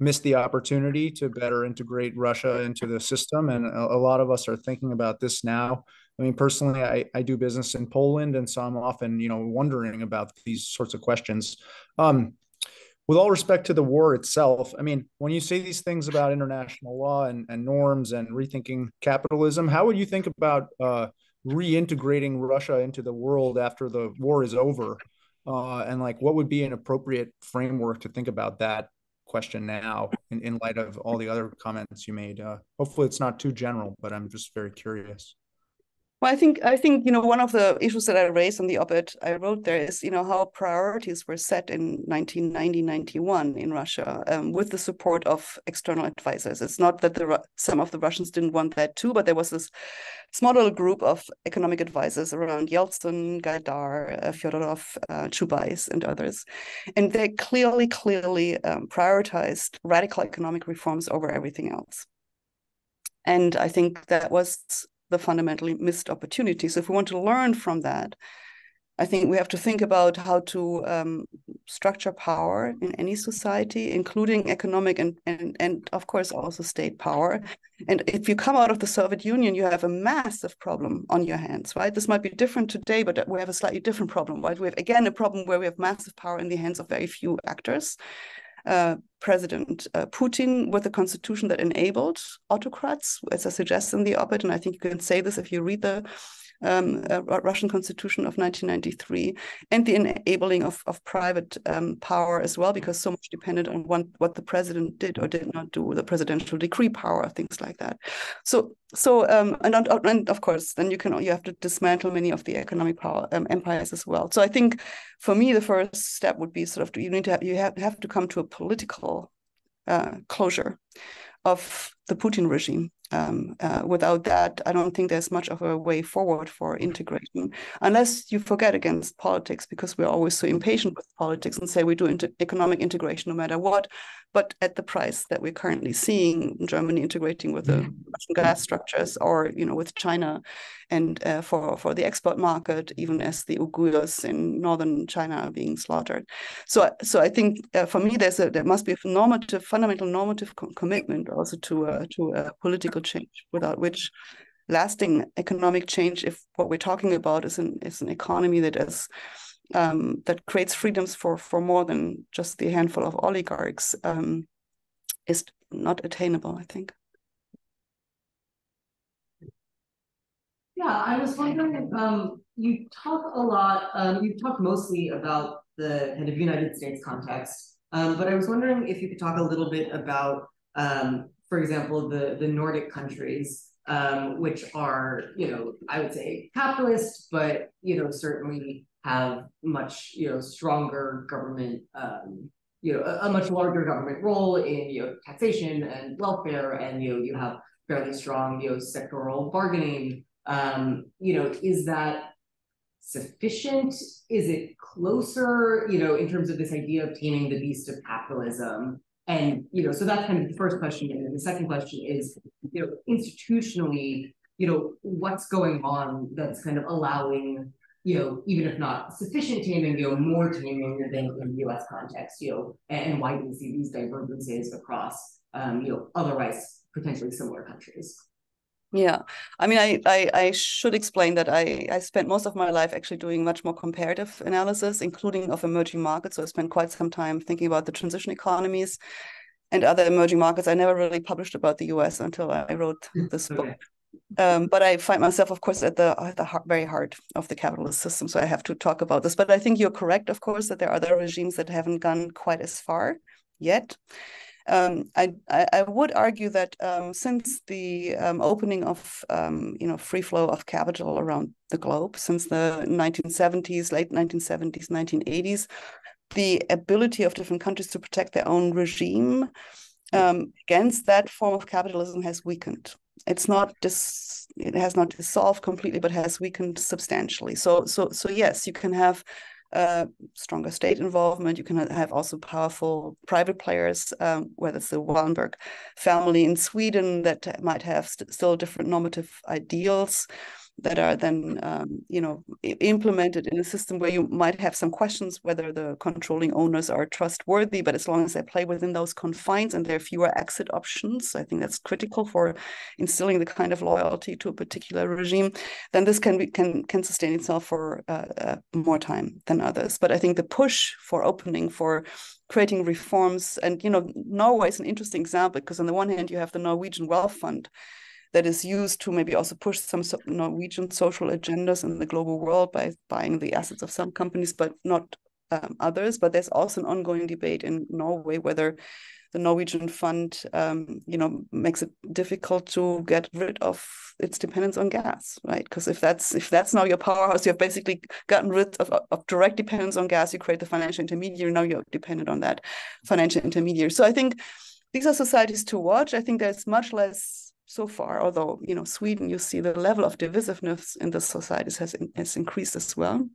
missed the opportunity to better integrate Russia into the system. And a lot of us are thinking about this now. I mean, personally, I do business in Poland, and so I'm often, wondering about these sorts of questions. With all respect to the war itself, I mean, when you say these things about international law and norms and rethinking capitalism, how would you think about reintegrating Russia into the world after the war is over? And what would be an appropriate framework to think about that question now in light of all the other comments you made? Hopefully it's not too general, but I'm just very curious. Well, I think one of the issues that I raised on the op-ed I wrote there is how priorities were set in 1990-91 in Russia with the support of external advisors. It's not that some of the Russians didn't want that too, but there was this small little group of economic advisors around Yeltsin, Gaidar, Fyodorov, Chubais, and others, and they clearly prioritized radical economic reforms over everything else. And I think that was the fundamentally missed opportunity. So if we want to learn from that, I think we have to think about how to structure power in any society, including economic and of course also state power. And if you come out of the Soviet Union, you have a massive problem on your hands, right? This might be different today, but we have a slightly different problem, right? We have, again, a problem where we have massive power in the hands of very few actors. President Putin with a constitution that enabled autocrats, as I suggest in the op-ed, and I think you can say this if you read the Russian Constitution of 1993, and the enabling of private power as well, because so much depended on what the president did or did not do, the presidential decree power, things like that. And of course, then you have to dismantle many of the economic power empires as well. So I think for me, the first step would be sort of you have to come to a political closure of the Putin regime. Without that, I don't think there's much of a way forward for integration, unless you forget against politics, because we're always so impatient with politics and say we do economic integration no matter what, but at the price that we're currently seeing Germany integrating with the Russian gas structures, or with China, and for the export market, even as the Uyghurs in northern China are being slaughtered. So I think for me there must be a fundamental normative commitment also to a political change, without which lasting economic change, if what we're talking about is an economy that is that creates freedoms for more than just the handful of oligarchs, is not attainable, I think. Yeah, I was wondering, you talk mostly about the kind of United States context, but I was wondering if you could talk a little bit about, for example, the Nordic countries, which are, I would say capitalist, but, certainly have much, stronger government, a much larger government role in, taxation and welfare, and, you have fairly strong, sectoral bargaining. Is that sufficient? Is it closer, in terms of this idea of taming the beast of capitalism? And, so that's kind of the first question. And then the second question is, institutionally, what's going on that's kind of allowing, even if not sufficient taming, more taming than in the US context, and why do we see these divergences across, otherwise potentially similar countries? Yeah, I mean, I should explain that I spent most of my life actually doing much more comparative analysis, including of emerging markets. So I spent quite some time thinking about the transition economies and other emerging markets. I never really published about the US until I wrote this book. But I find myself, of course, at the very heart of the capitalist system. So I have to talk about this. But I think you're correct, of course, that there are other regimes that haven't gone quite as far yet. I would argue that since the opening of free flow of capital around the globe, since the 1970s, late 1970s, 1980s, the ability of different countries to protect their own regime against that form of capitalism has weakened. It has not dissolved completely, but has weakened substantially. So yes, you can have stronger state involvement. You can have also powerful private players, whether it's the Wallenberg family in Sweden that might have still different normative ideals that are then implemented in a system where you might have some questions whether the controlling owners are trustworthy, but as long as they play within those confines and there are fewer exit options, I think that's critical for instilling the kind of loyalty to a particular regime, then this can sustain itself for more time than others. But I think the push for opening, for creating reforms, and Norway is an interesting example, because on the one hand you have the Norwegian Wealth Fund that is used to maybe also push some Norwegian social agendas in the global world by buying the assets of some companies, but not others. But there's also an ongoing debate in Norway whether the Norwegian fund, makes it difficult to get rid of its dependence on gas, right? Because if that's now your powerhouse, you've basically gotten rid of direct dependence on gas. You create the financial intermediary. Now you're dependent on that financial intermediary. So I think these are societies to watch. I think there's much less so far, although Sweden, you see the level of divisiveness in the societies has increased as well.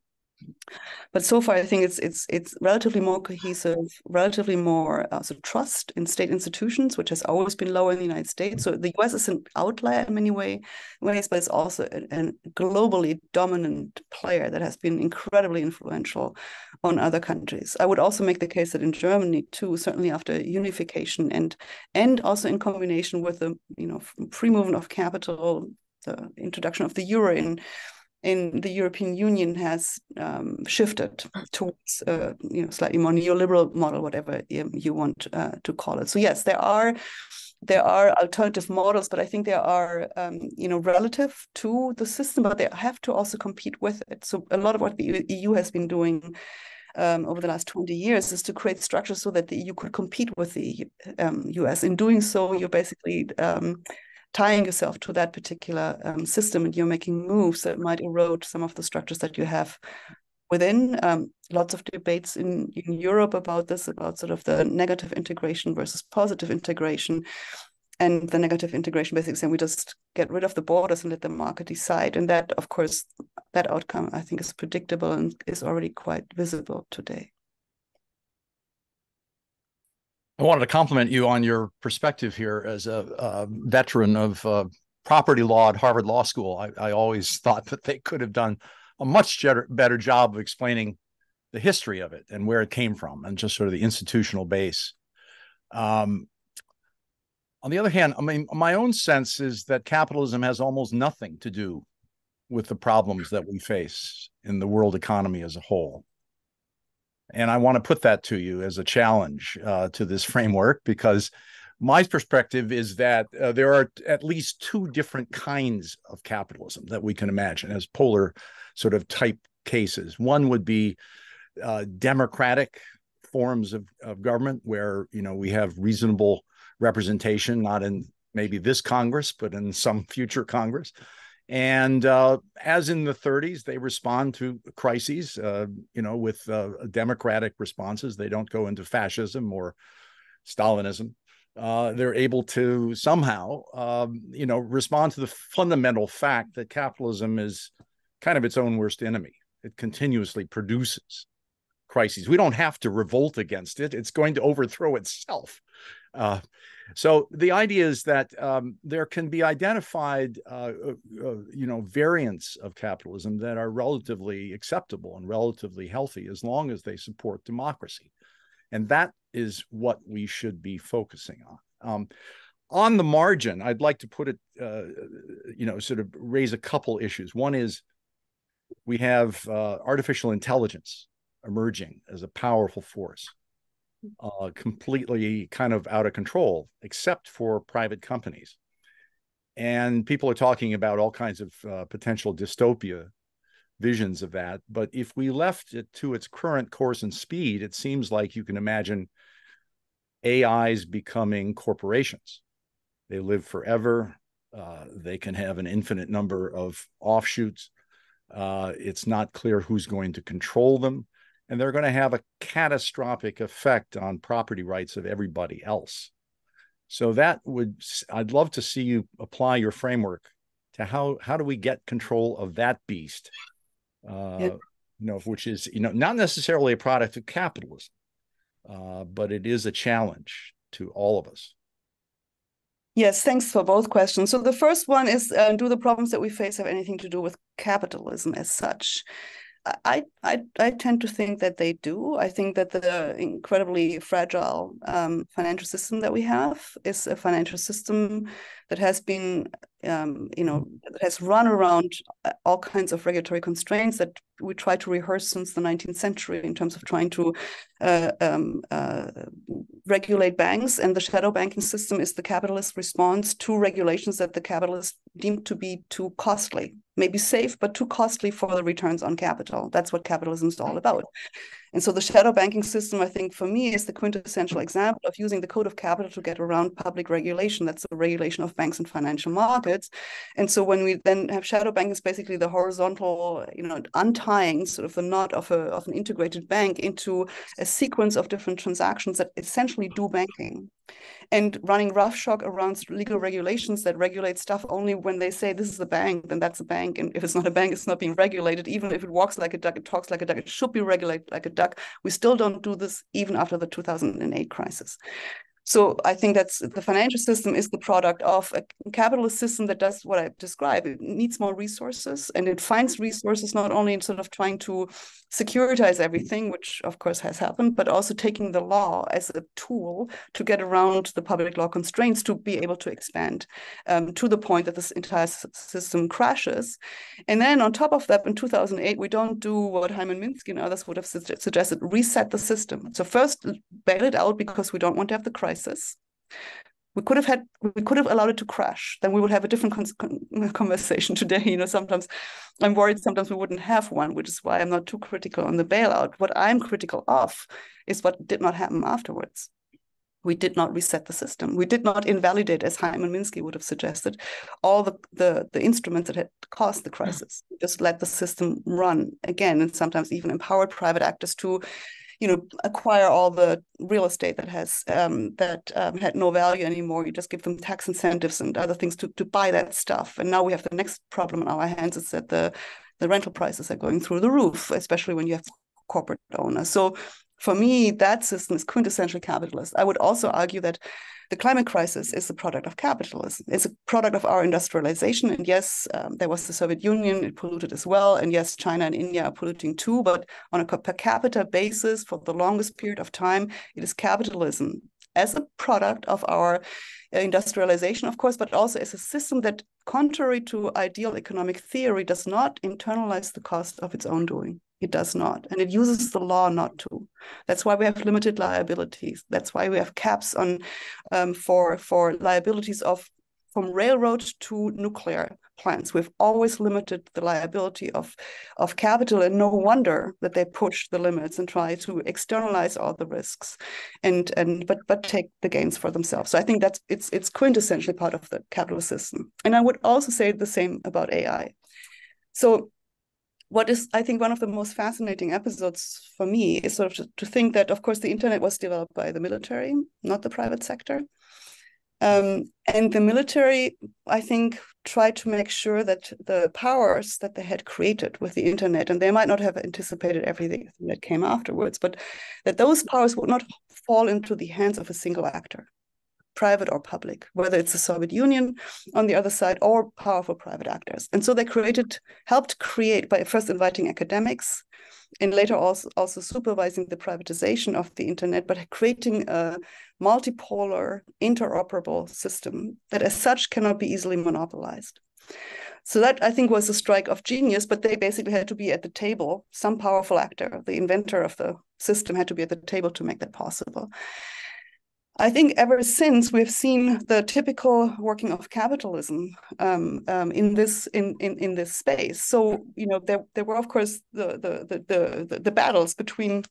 But so far, I think it's relatively more cohesive, relatively more trust in state institutions, which has always been lower in the United States. So the US is an outlier in many ways, but it's also a globally dominant player that has been incredibly influential on other countries. I would also make the case that in Germany too, certainly after unification and also in combination with the free movement of capital, the introduction of the euro in the European Union has shifted towards slightly more neoliberal model, whatever you want to call it. So yes, there are alternative models, but I think they are relative to the system, but they have to also compete with it. So a lot of what the EU has been doing over the last 20 years is to create structures so that the EU could compete with the US. In doing so, you're basically tying yourself to that particular system, and you're making moves that might erode some of the structures that you have within. Lots of debates in Europe about this, about sort of the negative integration versus positive integration. And the negative integration basically saying we just get rid of the borders and let the market decide. And that, of course, that outcome, I think, is predictable and is already quite visible today. I wanted to compliment you on your perspective here as a veteran of property law at Harvard Law School. I always thought that they could have done a much better job of explaining the history of it and where it came from and just sort of the institutional base. On the other hand, I mean, my own sense is that capitalism has almost nothing to do with the problems that we face in the world economy as a whole. And I want to put that to you as a challenge to this framework, because my perspective is that there are at least two different kinds of capitalism that we can imagine as polar sort of type cases. One would be democratic forms of government where, we have reasonable representation, not in maybe this Congress, but in some future Congress. And as in the 30s, they respond to crises, with democratic responses. They don't go into fascism or Stalinism. They're able to somehow, respond to the fundamental fact that capitalism is kind of its own worst enemy. It continuously produces crises. We don't have to revolt against it. It's going to overthrow itself. So the idea is that there can be identified, variants of capitalism that are relatively acceptable and relatively healthy as long as they support democracy. And that is what we should be focusing on. On the margin, I'd like to put it, sort of raise a couple issues. One is we have artificial intelligence emerging as a powerful force. Completely kind of out of control, except for private companies. And people are talking about all kinds of potential dystopia visions of that. But if we left it to its current course and speed, it seems like you can imagine AIs becoming corporations. They live forever. They can have an infinite number of offshoots. It's not clear who's going to control them. And they're going to have a catastrophic effect on property rights of everybody else. So I'd love to see you apply your framework to how do we get control of that beast, which is, not necessarily a product of capitalism, but it is a challenge to all of us. Yes, thanks for both questions. So the first one is, do the problems that we face have anything to do with capitalism as such? I tend to think that they do. I think that the incredibly fragile financial system that we have is a financial system that has been, that has run around all kinds of regulatory constraints that we try to rehearse since the 19th century in terms of trying to regulate banks. And the shadow banking system is the capitalist response to regulations that the capitalists deemed to be too costly. Maybe safe, but too costly for the returns on capital. That's what capitalism is all about. And so the shadow banking system, I think, for me, is the quintessential example of using the code of capital to get around public regulation. That's the regulation of banks and financial markets. And so when we then have shadow banking, it's basically the horizontal, untying sort of the knot of an integrated bank into a sequence of different transactions that essentially do banking. And running roughshod around legal regulations that regulate stuff only when they say this is a bank, then that's a bank. And if it's not a bank, it's not being regulated. Even if it walks like a duck, it talks like a duck, it should be regulated like a duck. We still don't do this even after the 2008 crisis. So I think that's the financial system is the product of a capitalist system that does what I described. It needs more resources, and it finds resources not only in sort of trying to securitize everything, which of course has happened, but also taking the law as a tool to get around the public law constraints to be able to expand to the point that this entire system crashes. And then on top of that, in 2008, we don't do what Hyman Minsky and others would have suggested, reset the system. So first, bail it out because we don't want to have the crisis. We could have allowed it to crash. Then we would have a different conversation today. You know, sometimes I'm worried sometimes we wouldn't have one, which is why I'm not too critical on the bailout. What I'm critical of is what did not happen afterwards. We did not reset the system. We did not invalidate, as Hyman Minsky would have suggested, all the instruments that had caused the crisis. We just let the system run again, and sometimes even empowered private actors to, you know, acquire all the real estate that had no value anymore. You just give them tax incentives and other things to buy that stuff. And now we have the next problem on our hands. It's that the rental prices are going through the roof, especially when you have corporate owners. So for me, that system is quintessentially capitalist. I would also argue that the climate crisis is a product of capitalism. It's a product of our industrialization. And yes, there was the Soviet Union, it polluted as well. And yes, China and India are polluting too. But on a per capita basis, for the longest period of time, it is capitalism as a product of our industrialization, of course, but also as a system that, contrary to ideal economic theory, does not internalize the cost of its own doing. It does not. And it uses the law not to. That's why we have limited liabilities. That's why we have caps on for liabilities from railroad to nuclear plants. We've always limited the liability of capital, and no wonder that they push the limits and try to externalize all the risks but take the gains for themselves. So I think that's it's quintessentially part of the capitalist system. And I would also say the same about AI. So what is, I think, one of the most fascinating episodes for me is sort of to think that, of course, the internet was developed by the military, not the private sector. And the military, I think, tried to make sure that the powers that they had created with the internet, and they might not have anticipated everything that came afterwards, but that those powers would not fall into the hands of a single actor, private or public, whether it's the Soviet Union on the other side or powerful private actors. And so they helped create by first inviting academics and later also supervising the privatization of the internet, but creating a multipolar, interoperable system that as such cannot be easily monopolized. So that, I think, was a strike of genius, but they basically had to be at the table. Some powerful actor, the inventor of the system, had to be at the table to make that possible. I think ever since we've seen the typical working of capitalism in this space. So, you know, there were, of course, the battles between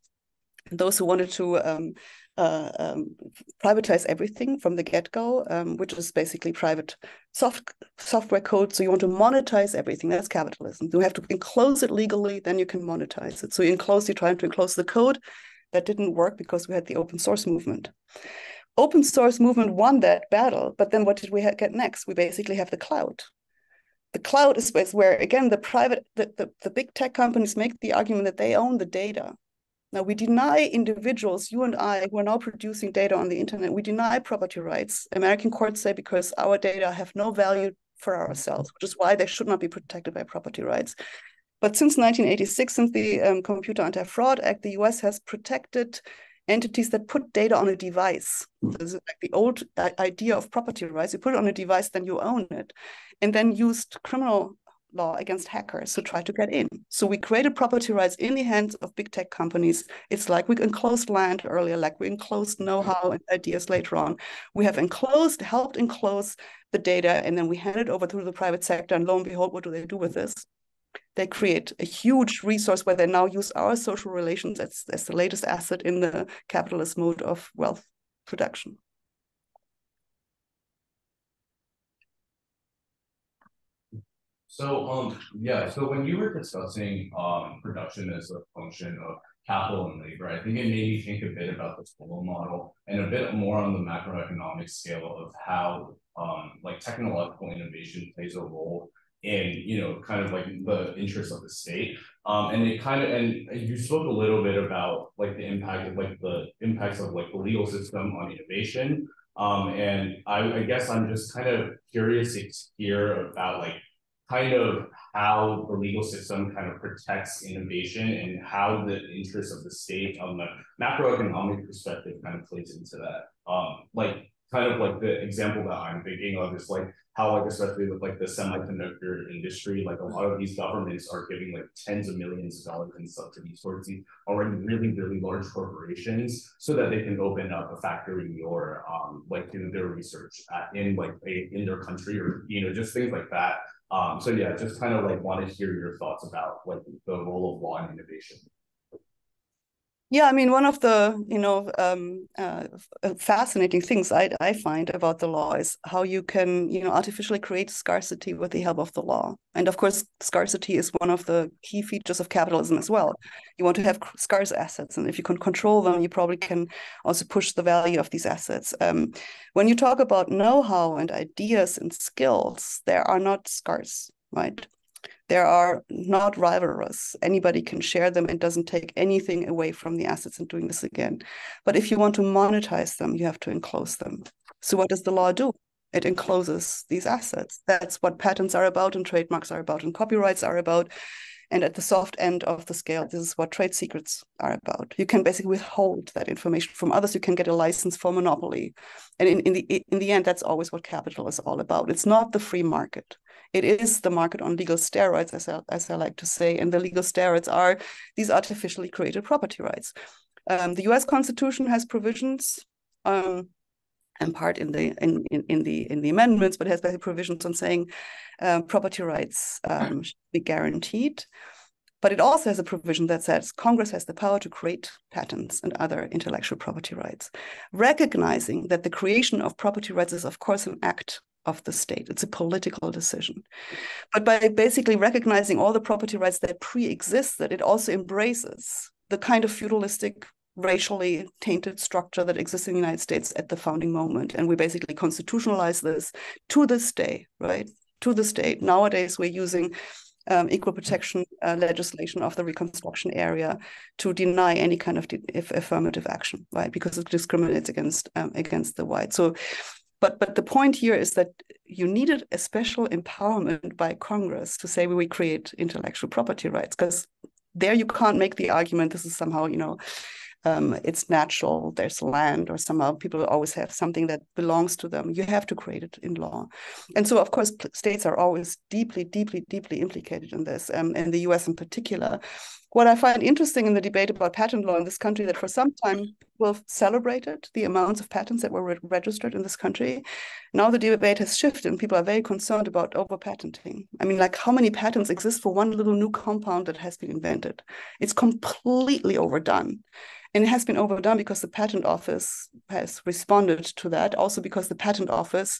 those who wanted to privatize everything from the get-go, which is basically private software code. So you want to monetize everything. That's capitalism. You have to enclose it legally, then you can monetize it. So you're trying to enclose the code. That didn't work because we had the open source movement. Open source movement won that battle, but then what did we get next? We basically have the cloud. The cloud is where, again, the big tech companies make the argument that they own the data. Now, we deny individuals, you and I, who are now producing data on the internet, we deny property rights. American courts say because our data have no value for ourselves, which is why they should not be protected by property rights. But since 1986, since the Computer Anti-Fraud Act, the US has protected entities that put data on a device. This is like the old idea of property rights. You put it on a device, then you own it. And then used criminal law against hackers to try to get in. So we created property rights in the hands of big tech companies. It's like we enclosed land earlier, like we enclosed know-how and ideas later on. We have helped enclose the data, and then we hand it over to the private sector. And lo and behold, what do they do with this? They create a huge resource where they now use our social relations as the latest asset in the capitalist mode of wealth production. So so when you were discussing production as a function of capital and labor, I think it made me think a bit about the total model and a bit more on the macroeconomic scale of how like technological innovation plays a role in kind of like the interest of the state. And you spoke a little bit about like the impacts of like the legal system on innovation. And I guess I'm just kind of curious to hear about like kind of how the legal system kind of protects innovation and how the interest of the state on the macroeconomic perspective kind of plays into that. Like kind of like the example that I'm thinking of is like how like especially with like the semiconductor industry, like a lot of these governments are giving like tens of millions of dollars in subsidies towards these already really large corporations so that they can open up a factory or like do their research in their country or just things like that. So yeah, just kind of like want to hear your thoughts about like the role of law in innovation. Yeah, I mean, one of the fascinating things I find about the law is how you can artificially create scarcity with the help of the law. And of course, scarcity is one of the key features of capitalism as well. You want to have scarce assets, and if you can control them, you probably can also push the value of these assets. When you talk about know-how and ideas and skills, they are not scarce, right? They are not rivalrous. Anybody can share them and doesn't take anything away from the assets in doing this again. But if you want to monetize them, you have to enclose them. So what does the law do? It encloses these assets. That's what patents are about and trademarks are about and copyrights are about. And at the soft end of the scale, this is what trade secrets are about. You can basically withhold that information from others. You can get a license for monopoly. And in the end, that's always what capital is all about. It's not the free market. It is the market on legal steroids, as I like to say. And the legal steroids are these artificially created property rights. The US Constitution has provisions, and part in the amendments, but has basically provisions on saying property rights should be guaranteed. But it also has a provision that says Congress has the power to create patents and other intellectual property rights, recognizing that the creation of property rights is, of course, an act of the state. It's a political decision. But by basically recognizing all the property rights that pre-existed, it also embraces the kind of feudalistic, racially tainted structure that exists in the United States at the founding moment. And we basically constitutionalize this to this day, right? To this day. Nowadays, we're using equal protection legislation of the Reconstruction area to deny any kind of affirmative action, right? Because it discriminates against the white. So, but the point here is that you needed a special empowerment by Congress to say we create intellectual property rights, because there you can't make the argument this is somehow, it's natural, there's land, or somehow people always have something that belongs to them. You have to create it in law. And so, of course, states are always deeply implicated in this, and the US in particular. What I find interesting in the debate about patent law in this country, that for some time we've celebrated the amounts of patents that were registered in this country. Now the debate has shifted and people are very concerned about over-patenting. I mean, like, how many patents exist for one little new compound that has been invented? It's completely overdone. And it has been overdone because the Patent Office has responded to that. Also because the Patent Office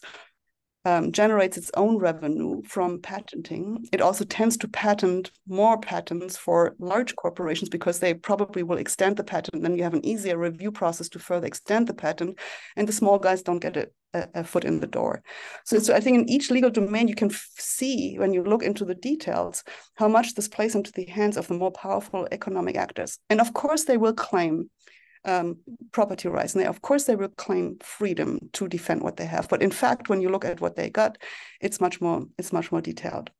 generates its own revenue from patenting. It also tends to patent more patents for large corporations because they probably will extend the patent. Then you have an easier review process to further extend the patent, and the small guys don't get a foot in the door. So I think in each legal domain, you can see, when you look into the details, how much this plays into the hands of the more powerful economic actors. And of course, they will claim property rights, and of course they will claim freedom to defend what they have. But in fact, when you look at what they got, it's much more detailed.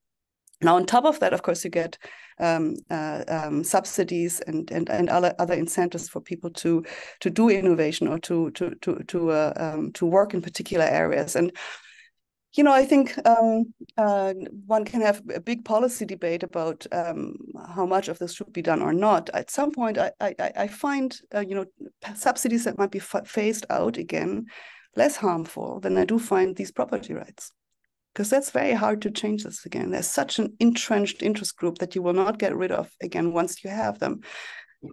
Now, on top of that, of course, you get subsidies and other incentives for people to do innovation or to work in particular areas. And I think one can have a big policy debate about how much of this should be done or not. At some point, I find subsidies that might be phased out again less harmful than I do find these property rights, because that's very hard to change this again. There's such an entrenched interest group that you will not get rid of again once you have them.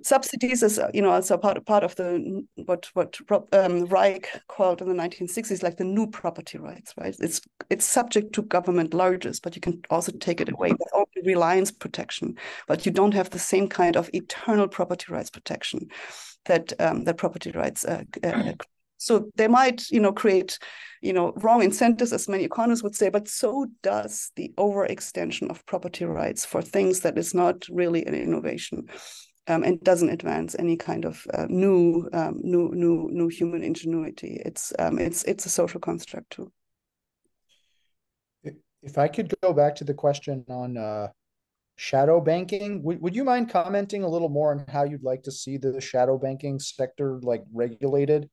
Subsidies is, also part of the what Reich called in the 1960s like the new property rights, right? It's subject to government largesse, but you can also take it away. But only reliance protection, but you don't have the same kind of eternal property rights protection that property rights. So they might, create, wrong incentives, as many economists would say, but so does the overextension of property rights for things that is not really an innovation. And doesn't advance any kind of new human ingenuity. It's a social construct too. If I could go back to the question on shadow banking, would you mind commenting a little more on how you'd like to see the shadow banking sector regulated?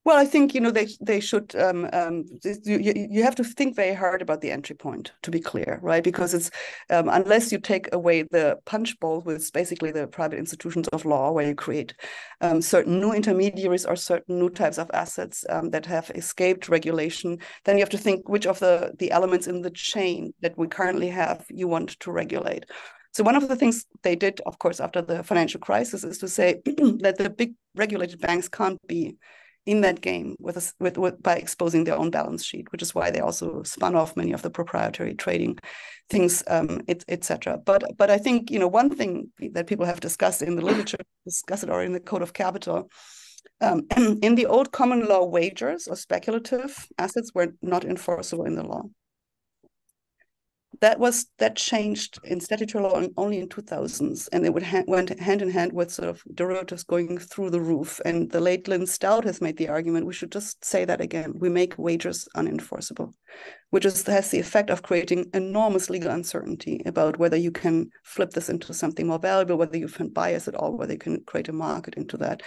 Well, I think they should. You have to think very hard about the entry point, to be clear, right? Because it's unless you take away the punch bowl, which is basically the private institutions of law, where you create certain new intermediaries or certain new types of assets that have escaped regulation, then you have to think which of the elements in the chain that we currently have you want to regulate. So one of the things they did, of course, after the financial crisis, is to say that the big regulated banks can't be in that game by exposing their own balance sheet, which is why they also spun off many of the proprietary trading things, etc. But I think one thing that people have discussed in the literature, discussed it already in the Code of Capital. In the old common law, wagers or speculative assets were not enforceable in the law. That changed in statutory law only in 2000s, and it went hand in hand with sort of derivatives going through the roof. And the late Lynn Stout has made the argument we should just say that again. We make wagers unenforceable, which has the effect of creating enormous legal uncertainty about whether you can flip this into something more valuable, whether you can bias at all, whether you can create a market into that.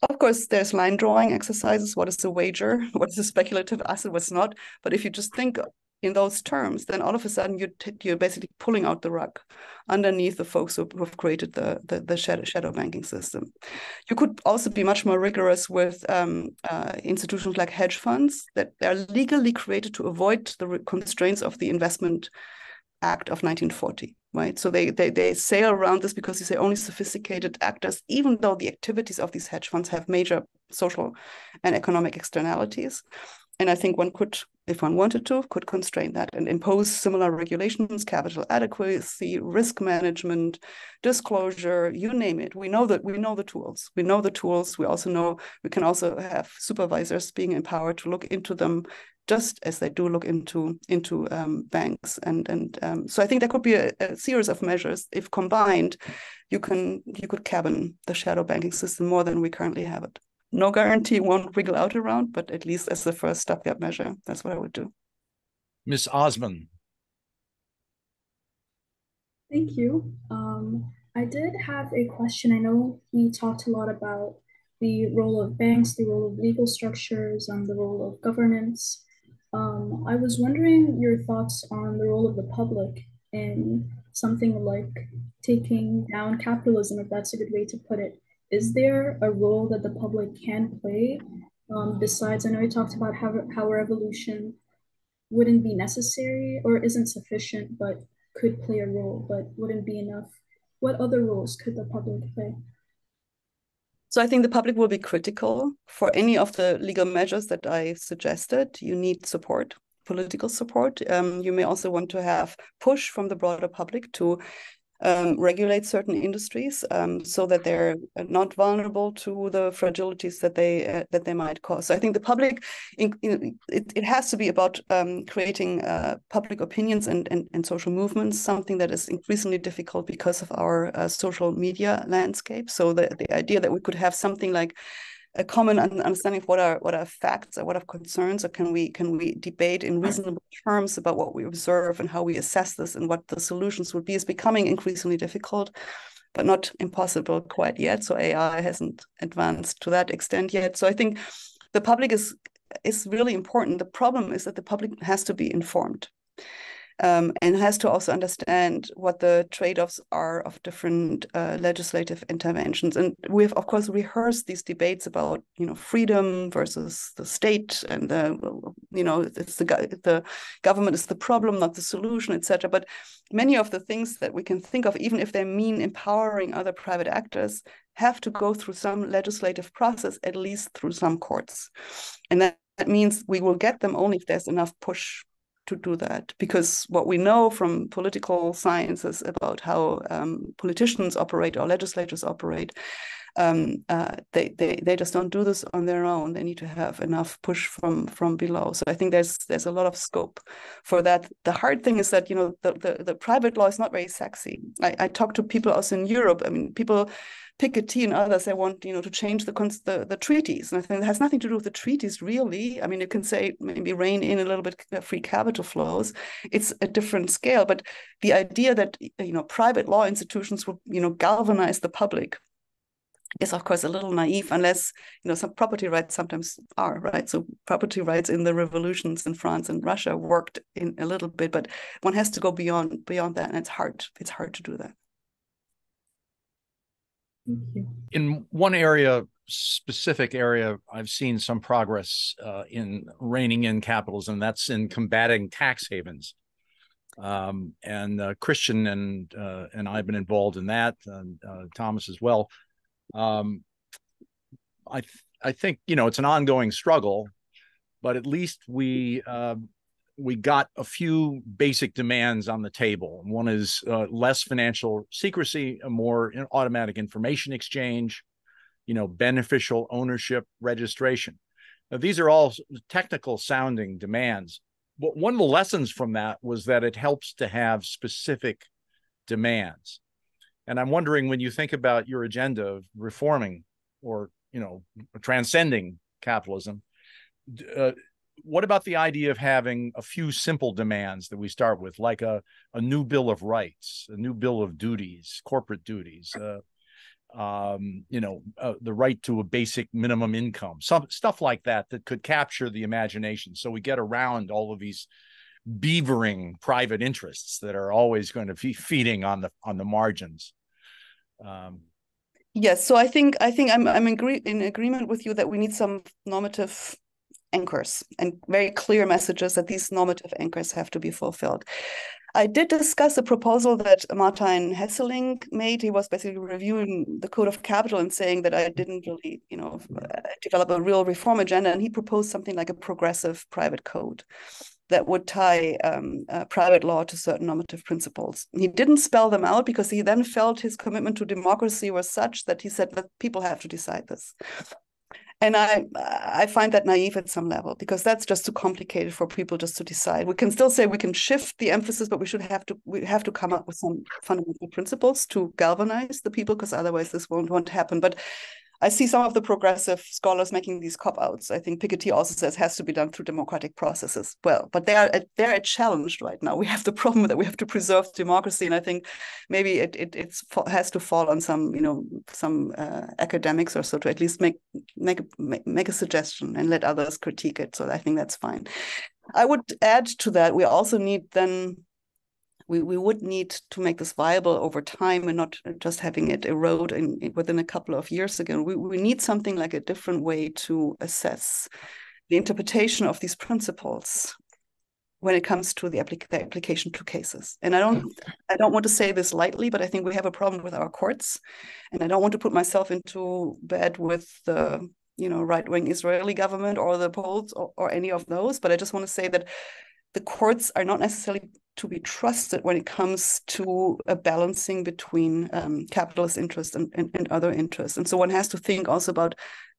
Of course, there's line drawing exercises. What is a wager? What is a speculative asset? What's not? But if you just think in those terms, then all of a sudden you're basically pulling out the rug underneath the folks who have created the shadow banking system. You could also be much more rigorous with institutions like hedge funds that are legally created to avoid the constraints of the Investment Act of 1940, right? So they sail around this because you say only sophisticated actors, even though the activities of these hedge funds have major social and economic externalities. And I think one could, if one wanted to, could constrain that and impose similar regulations, capital adequacy, risk management, disclosure, you name it. We know the tools. We know the tools. We also know we can also have supervisors being empowered to look into them, just as they do look into banks. And so I think there could be a series of measures. If combined, you could cabin the shadow banking system more than we currently have it. No guarantee it won't wriggle out around, but at least as the first stopgap measure, that's what I would do. Ms. Osman. Thank you. I did have a question. I know we talked a lot about the role of banks, the role of legal structures, and the role of governance. I was wondering your thoughts on the role of the public in something like taking down capitalism, if that's a good way to put it. Is there a role that the public can play besides, I know you talked about how revolution wouldn't be necessary or isn't sufficient, but could play a role, but wouldn't be enough. What other roles could the public play? So I think the public will be critical for any of the legal measures that I suggested. You need support, political support. You may also want to have push from the broader public to regulate certain industries so that they're not vulnerable to the fragilities that they might cause. So I think the public, it has to be about creating public opinions and social movements, something that is increasingly difficult because of our social media landscape. So the idea that we could have something like a common understanding of what are facts or what are concerns, or can we debate in reasonable terms about what we observe and how we assess this and what the solutions would be, is becoming increasingly difficult, but not impossible quite yet. So AI hasn't advanced to that extent yet. So I think the public is really important. The problem is that the public has to be informed. And has to also understand what the trade-offs are of different legislative interventions. And we've, of course, rehearsed these debates about, freedom versus the state, and it's the government is the problem, not the solution, etc. But many of the things that we can think of, even if they mean empowering other private actors, have to go through some legislative process, at least through some courts. And that means we will get them only if there's enough push to do that, because what we know from political sciences about how politicians operate or legislators operate, They just don't do this on their own. They need to have enough push from below. So I think there's a lot of scope for that. The hard thing is that, you know, the private law is not very sexy. I talk to people also in Europe. I mean, people, Piketty and others, they want, you know, to change the treaties. And I think it has nothing to do with the treaties, really. I mean, you can say maybe rein in a little bit free capital flows. It's a different scale. But the idea that, you know, private law institutions would, you know, galvanize the public is, of course, a little naive, unless, you know, some property rights sometimes are, right? So property rights in the revolutions in France and Russia worked in a little bit, but one has to go beyond that, and it's hard to do that. In one specific area, I've seen some progress in reining in capitalism. That's in combating tax havens. And Christian and I've been involved in that, and Thomas as well. I think, you know, it's an ongoing struggle, but at least we got a few basic demands on the table. One is less financial secrecy, a more automatic information exchange, you know, beneficial ownership registration. Now, these are all technical sounding demands. But one of the lessons from that was that it helps to have specific demands. And I'm wondering, when you think about your agenda of reforming or, you know, transcending capitalism, what about the idea of having a few simple demands that we start with, like a new Bill of Rights, a new Bill of Duties, corporate duties, you know, the right to a basic minimum income, some stuff like that could capture the imagination, so we get around all of these beavering private interests that are always going to be feeding on the margins. Yes, so I think I'm in agreement with you that we need some normative anchors and very clear messages that these normative anchors have to be fulfilled. I did discuss a proposal that Martin Hesseling made. He was basically reviewing the Code of Capital and saying that I didn't really, you know, develop a real reform agenda. And he proposed something like a progressive private code that would tie private law to certain normative principles. He didn't spell them out because he then felt his commitment to democracy was such that he said that people have to decide this. And I find that naive at some level, because that's just too complicated for people just to decide. We can still say we can shift the emphasis, but we have to come up with some fundamental principles to galvanize the people, because otherwise this won't happen. But I see some of the progressive scholars making these cop-outs. I think Piketty also says has to be done through democratic processes. Well, but they're challenged right now. We have the problem that we have to preserve democracy, and I think maybe it has to fall on some, you know, some academics or so to at least make a suggestion and let others critique it. So I think that's fine. I would add to that, we also need then. We would need to make this viable over time and not just having it erode within a couple of years again. We need something like a different way to assess the interpretation of these principles when it comes to the application to cases. And I don't want to say this lightly, but I think we have a problem with our courts, and I don't want to put myself into bed with the, you know, right-wing Israeli government or the Poles or any of those, but I just want to say that the courts are not necessarily to be trusted when it comes to a balancing between capitalist interest and other interests. And so one has to think also about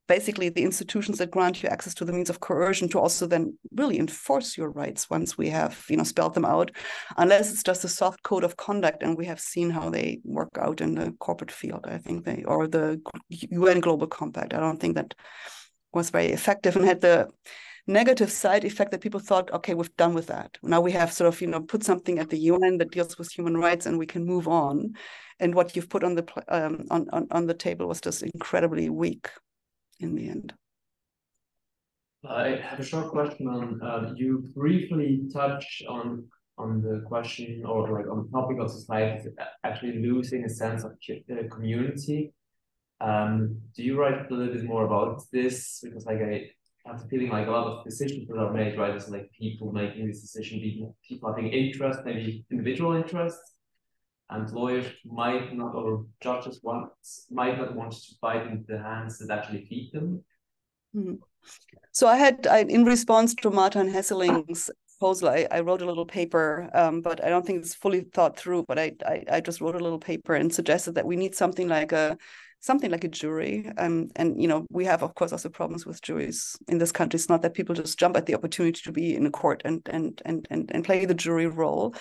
basically the institutions that grant you access to the means of coercion to also then really enforce your rights once we have, you know, spelled them out, unless it's just a soft code of conduct. And we have seen how they work out in the corporate field, I think or the UN Global Compact. I don't think that was very effective and had the negative side effect that people thought, okay, we've done with that. Now we have sort of, you know, put something at the UN that deals with human rights and we can move on. And what you've put on the table was just incredibly weak in the end. I have a short question on, you briefly touched on the question or like on the topic of society actually losing a sense of community. Do you write a little bit more about this? Because like I have the feeling like a lot of decisions that are made, right? It's like people making this decision, people having interest, maybe individual interests, and lawyers might not, or judges might not want to bite into the hands that actually feed them. Mm-hmm. So in response to Martin Hesseling's proposal, I wrote a little paper, but I don't think it's fully thought through, but I just wrote a little paper and suggested that we need something like a something like a jury. And we have, of course, also problems with juries in this country. It's not that people just jump at the opportunity to be in a court and play the jury role,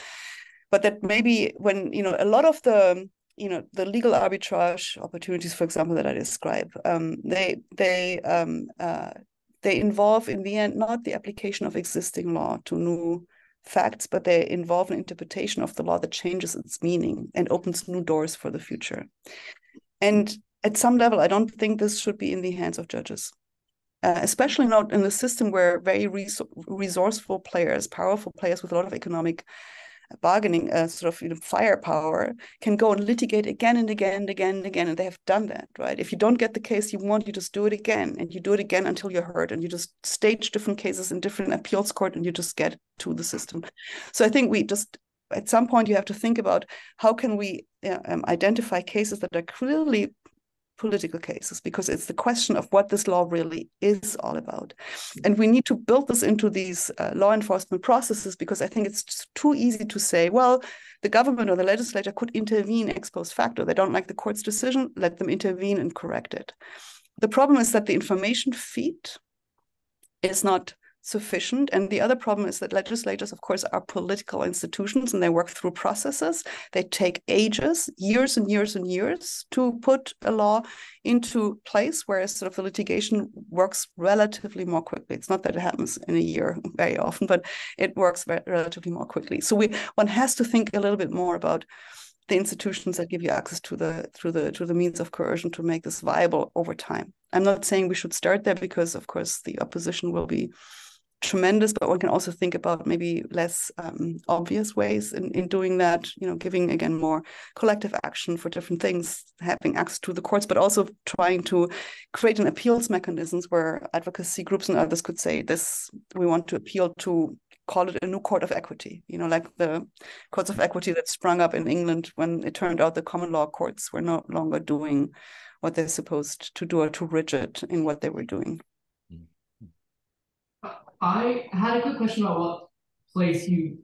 but that maybe when a lot of the legal arbitrage opportunities, for example, that I describe, they involve in the end not the application of existing law to new facts, but they involve an interpretation of the law that changes its meaning and opens new doors for the future. And at some level, I don't think this should be in the hands of judges, especially not in a system where very resourceful players, powerful players with a lot of economic bargaining firepower can go and litigate again and again and again and again, and they have done that, right? If you don't get the case you want, you just do it again, and you do it again until you're heard, and you just stage different cases in different appeals court, and you just get to the system. So I think we just, at some point, you have to think about how can we identify cases that are clearly political cases, because it's the question of what this law really is all about. And we need to build this into these law enforcement processes, because I think it's just too easy to say, well, the government or the legislature could intervene ex post facto. They don't like the court's decision, let them intervene and correct it. The problem is that the information feed is not sufficient. And the other problem is that legislatures, of course, are political institutions, and they work through processes. They take ages, years and years and years to put a law into place, whereas sort of the litigation works relatively more quickly. It's not that it happens in a year very often, but it works relatively more quickly. So one has to think a little bit more about the institutions that give you access to the means of coercion to make this viable over time. I'm not saying we should start there, because of course the opposition will be tremendous, but one can also think about maybe less obvious ways in doing that, giving again more collective action for different things, having access to the courts, but also trying to create an appeals mechanisms where advocacy groups and others could say, this, we want to appeal to, call it a new court of equity, like the courts of equity that sprung up in England when it turned out the common law courts were no longer doing what they're supposed to do, or too rigid in what they were doing. I had a quick question about what place you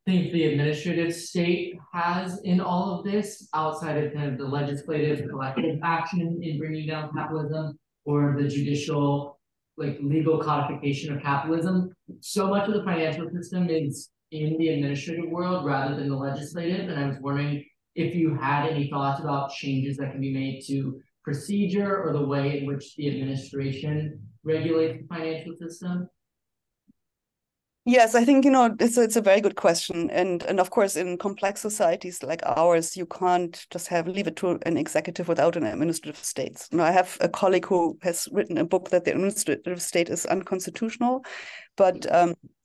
think the administrative state has in all of this, outside of kind of the legislative collective action in bringing down capitalism, or the judicial, legal codification of capitalism. So much of the financial system is in the administrative world rather than the legislative. And I was wondering if you had any thoughts about changes that can be made to procedure or the way in which the administration regulates the financial system. Yes, I think, it's a very good question. And of course, in complex societies like ours, you can't just leave it to an executive without an administrative state. I have a colleague who has written a book that the administrative state is unconstitutional, but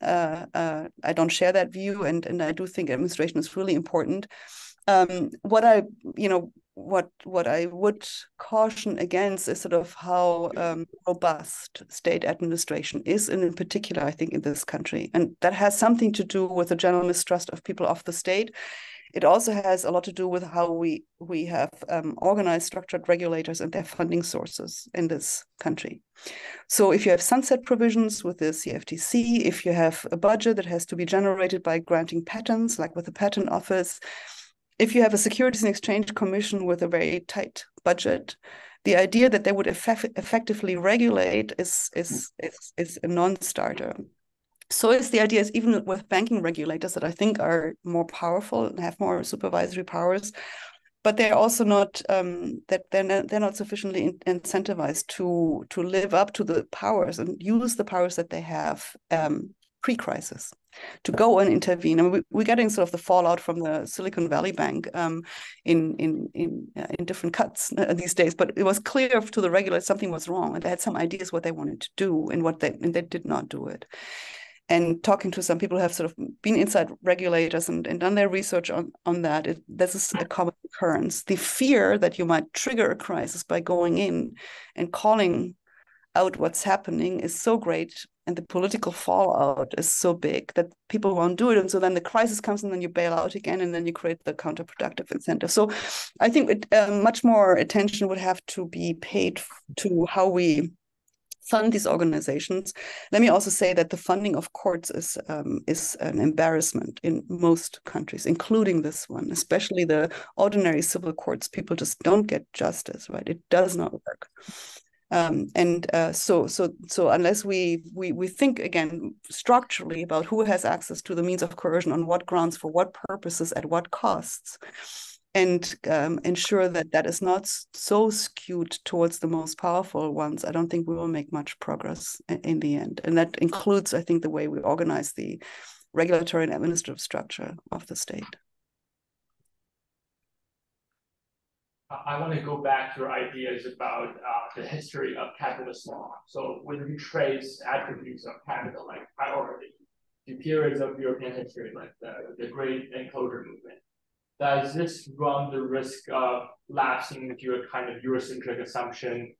I don't share that view. And I do think administration is really important. What I would caution against is sort of how robust state administration is, and in particular, I think, in this country. And that has something to do with the general mistrust of people of the state. It also has a lot to do with how we have organized structured regulators and their funding sources in this country. So if you have sunset provisions with the CFTC, if you have a budget that has to be generated by granting patents, like with the Patent Office, if you have a Securities and Exchange Commission with a very tight budget, the idea that they would effectively regulate is a non-starter. So is the idea, even with banking regulators that I think are more powerful and have more supervisory powers, but they're also not that they're not sufficiently incentivized to live up to the powers and use the powers that they have pre-crisis to go and intervene. And we're getting sort of the fallout from the Silicon Valley Bank in different cuts these days. But it was clear to the regulators something was wrong, and they had some ideas what they wanted to do and they did not do it. And talking to some people who have sort of been inside regulators and done their research on that, this is a common occurrence. The fear that you might trigger a crisis by going in and calling out what's happening is so great, and the political fallout is so big that people won't do it. And so then the crisis comes, and then you bail out again, and then you create the counterproductive incentive. So I think much more attention would have to be paid to how we fund these organizations. Let me also say that the funding of courts is an embarrassment in most countries, including this one, especially the ordinary civil courts. People just don't get justice, right? It does not work. So unless we think again structurally about who has access to the means of coercion, on what grounds, for what purposes, at what costs, and ensure that that is not so skewed towards the most powerful ones, I don't think we will make much progress in the end. And that includes, I think, the way we organize the regulatory and administrative structure of the state. I want to go back to your ideas about the history of capitalist law. So when you trace attributes of capital, like priority, to periods of European history, like the Great Enclosure Movement, does this run the risk of lapsing into a kind of Eurocentric assumption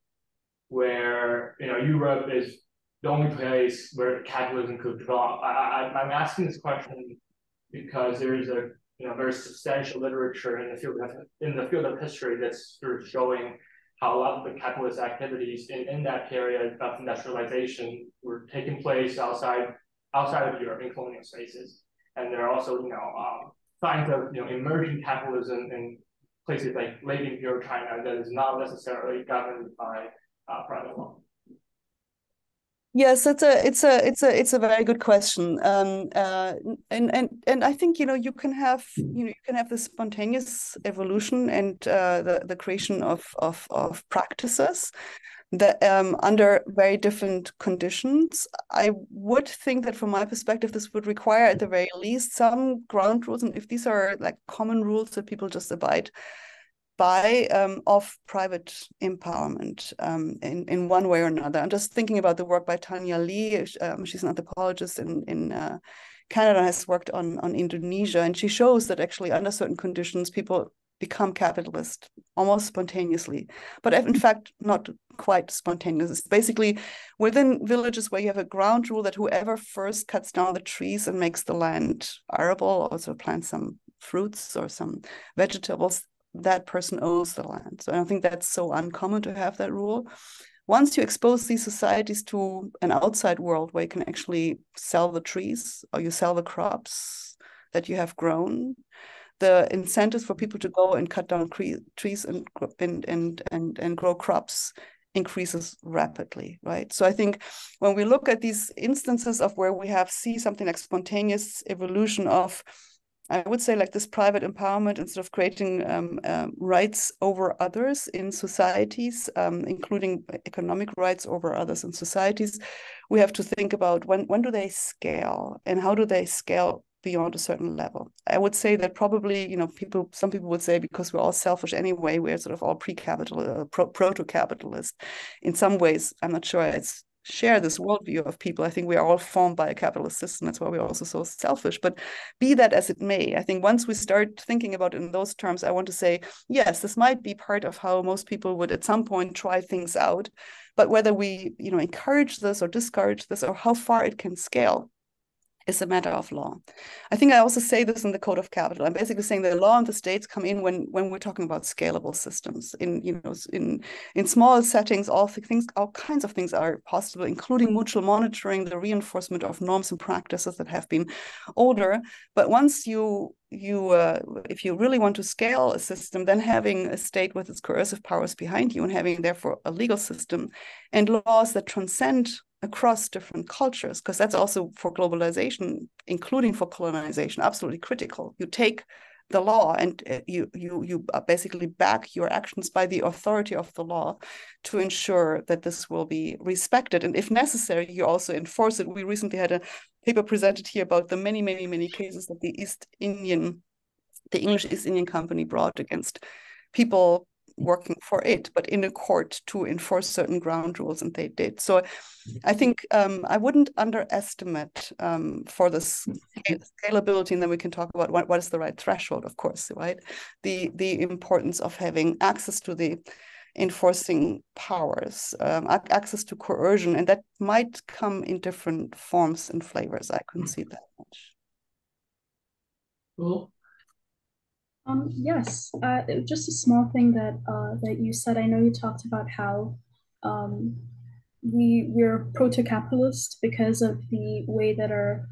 where, you know, Europe is the only place where capitalism could develop? I'm asking this question because there is a very substantial literature in the field of history that's sort of showing how a lot of the capitalist activities in that period of industrialization were taking place outside of Europe in colonial spaces, and there are also signs of emerging capitalism in places like late imperial China that is not necessarily governed by private law. Yes, it's a very good question, and I think you can have this spontaneous evolution and the creation of practices that under very different conditions. I would think that from my perspective, this would require at the very least some ground rules, and if these are like common rules that people just abide by, of private empowerment in one way or another. I'm just thinking about the work by Tanya Lee. She's an anthropologist in Canada, has worked on Indonesia, and she shows that actually under certain conditions, people become capitalist almost spontaneously, but in fact not quite spontaneous. It's basically within villages where you have a ground rule that whoever first cuts down the trees and makes the land arable, also plants some fruits or some vegetables, that person owns the land. So I don't think that's so uncommon to have that rule. Once you expose these societies to an outside world where you can actually sell the trees or you sell the crops that you have grown, the incentives for people to go and cut down trees and grow crops increases rapidly, right? So I think when we look at these instances of where we see something like spontaneous evolution of, I would say, like this private empowerment instead of creating rights over others in societies, including economic rights over others in societies, we have to think about when do they scale and how do they scale beyond a certain level. I would say that probably, some people would say because we're all selfish anyway, we're sort of all pre-capital, proto-capitalist. In some ways, I'm not sure it's share this worldview of people. I think we are all formed by a capitalist system. That's why we're also so selfish. But be that as it may, I think once we start thinking about it in those terms, I want to say, yes, this might be part of how most people would at some point try things out. But whether we, encourage this or discourage this or how far it can scale is a matter of law. I think I also say this in the Code of Capital. I'm basically saying the law and the states come in when we're talking about scalable systems. In small settings, all kinds of things are possible, including mutual monitoring, the reinforcement of norms and practices that have been older. But once if you really want to scale a system, then having a state with its coercive powers behind you and having therefore a legal system and laws that transcend across different cultures, because that's also for globalization, including for colonization, absolutely critical. You take the law and you basically back your actions by the authority of the law to ensure that this will be respected. And if necessary, you also enforce it. We recently had a paper presented here about the many, many, many cases that the English East Indian Company brought against people working for it, but in a court to enforce certain ground rules, and they did. So I think I wouldn't underestimate for the scalability, and then we can talk about what is the right threshold, of course, right? The importance of having access to the enforcing powers, access to coercion, and that might come in different forms and flavors. I couldn't see that much. Cool. Yes, just a small thing that you said. I know you talked about how we're proto-capitalist because of the way that our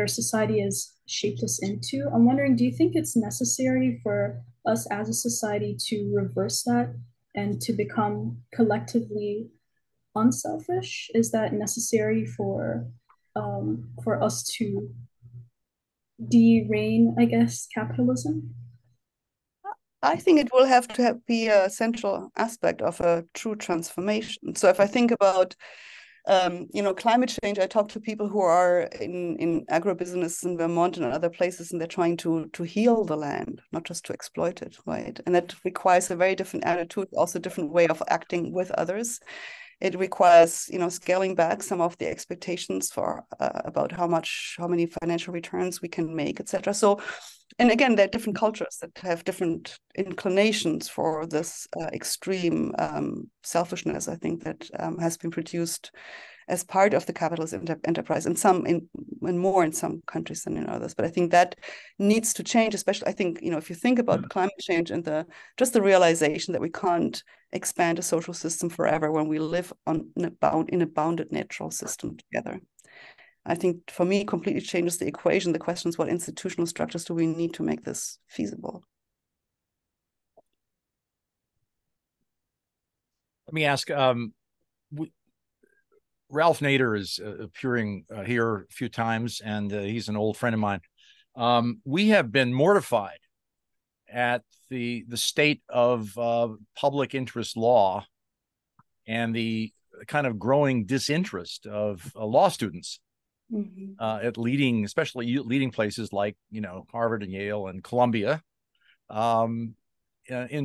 society has shaped us into. I'm wondering, do you think it's necessary for us as a society to reverse that and to become collectively unselfish? Is that necessary for us to de-reign, I guess, capitalism? I think it will have to be a central aspect of a true transformation. So if I think about climate change, I talk to people who are in agribusiness in Vermont and other places, and they're trying to heal the land, not just to exploit it, right? And that requires a very different attitude, also a different way of acting with others. It requires, scaling back some of the expectations for about how many financial returns we can make, etc. So, and again, there are different cultures that have different inclinations for this extreme selfishness, I think, that has been produced as part of the capitalist enterprise, and more in some countries than in others. But I think that needs to change, especially, I think, if you think about climate change and just the realization that we can't expand a social system forever when we live in a bounded natural system together. I think, for me, completely changes the equation. The question is, what institutional structures do we need to make this feasible? Let me ask, Ralph Nader is appearing here a few times, and he's an old friend of mine. We have been mortified at the state of public interest law and the kind of growing disinterest of law students at especially leading places like, Harvard and Yale and Columbia, in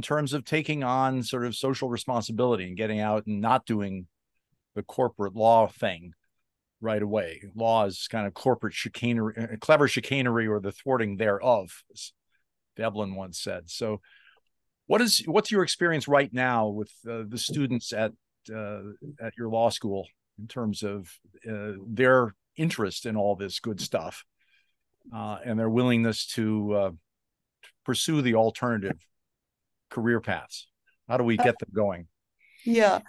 terms of taking on sort of social responsibility and getting out and not doing the corporate law thing right away. Law is kind of corporate chicanery, clever chicanery, or the thwarting thereof, as Devlin once said. So what's your experience right now with the students at your law school in terms of their interest in all this good stuff and their willingness to pursue the alternative career paths? How do we get them going? Yeah,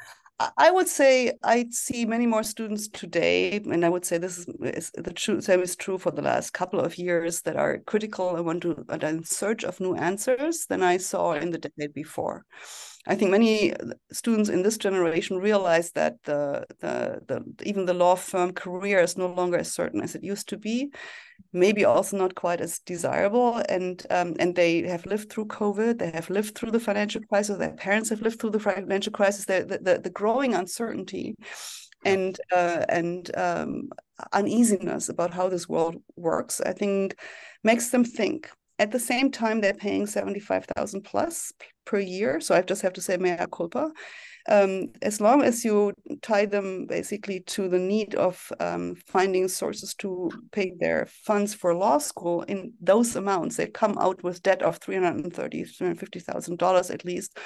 I would say I see many more students today, and I would say this is the same is true for the last couple of years, that are critical and are in search of new answers than I saw in the decade before. I think many students in this generation realize that even the law firm career is no longer as certain as it used to be, maybe also not quite as desirable, and they have lived through COVID, they have lived through the financial crisis, their parents have lived through the financial crisis, the growing uncertainty and uneasiness about how this world works, I think, makes them think. At the same time, they're paying 75,000 plus per year. So I just have to say mea culpa. As long as you tie them basically to the need of finding sources to pay their funds for law school in those amounts, they come out with debt of $350,000 at least,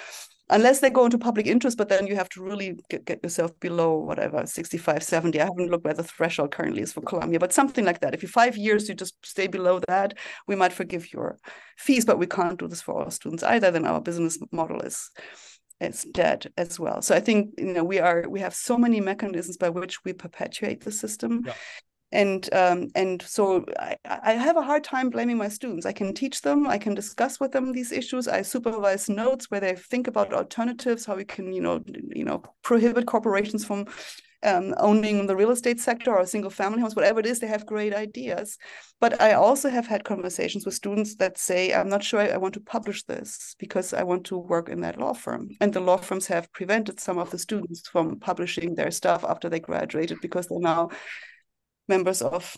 unless they go into public interest, but then you have to really get yourself below whatever, 65, 70. I haven't looked where the threshold currently is for Columbia, but something like that. If you 5 years, you just stay below that, we might forgive your fees, but we can't do this for our students either. Then our business model is dead as well. So I think, we have so many mechanisms by which we perpetuate the system. Yeah. And so I have a hard time blaming my students. I can teach them, I can discuss with them these issues. I supervise notes where they think about alternatives, how we can, prohibit corporations from owning the real estate sector or single family homes, whatever it is. They have great ideas. But I also have had conversations with students that say, I'm not sure I want to publish this because I want to work in that law firm. And the law firms have prevented some of the students from publishing their stuff after they graduated because they're now members of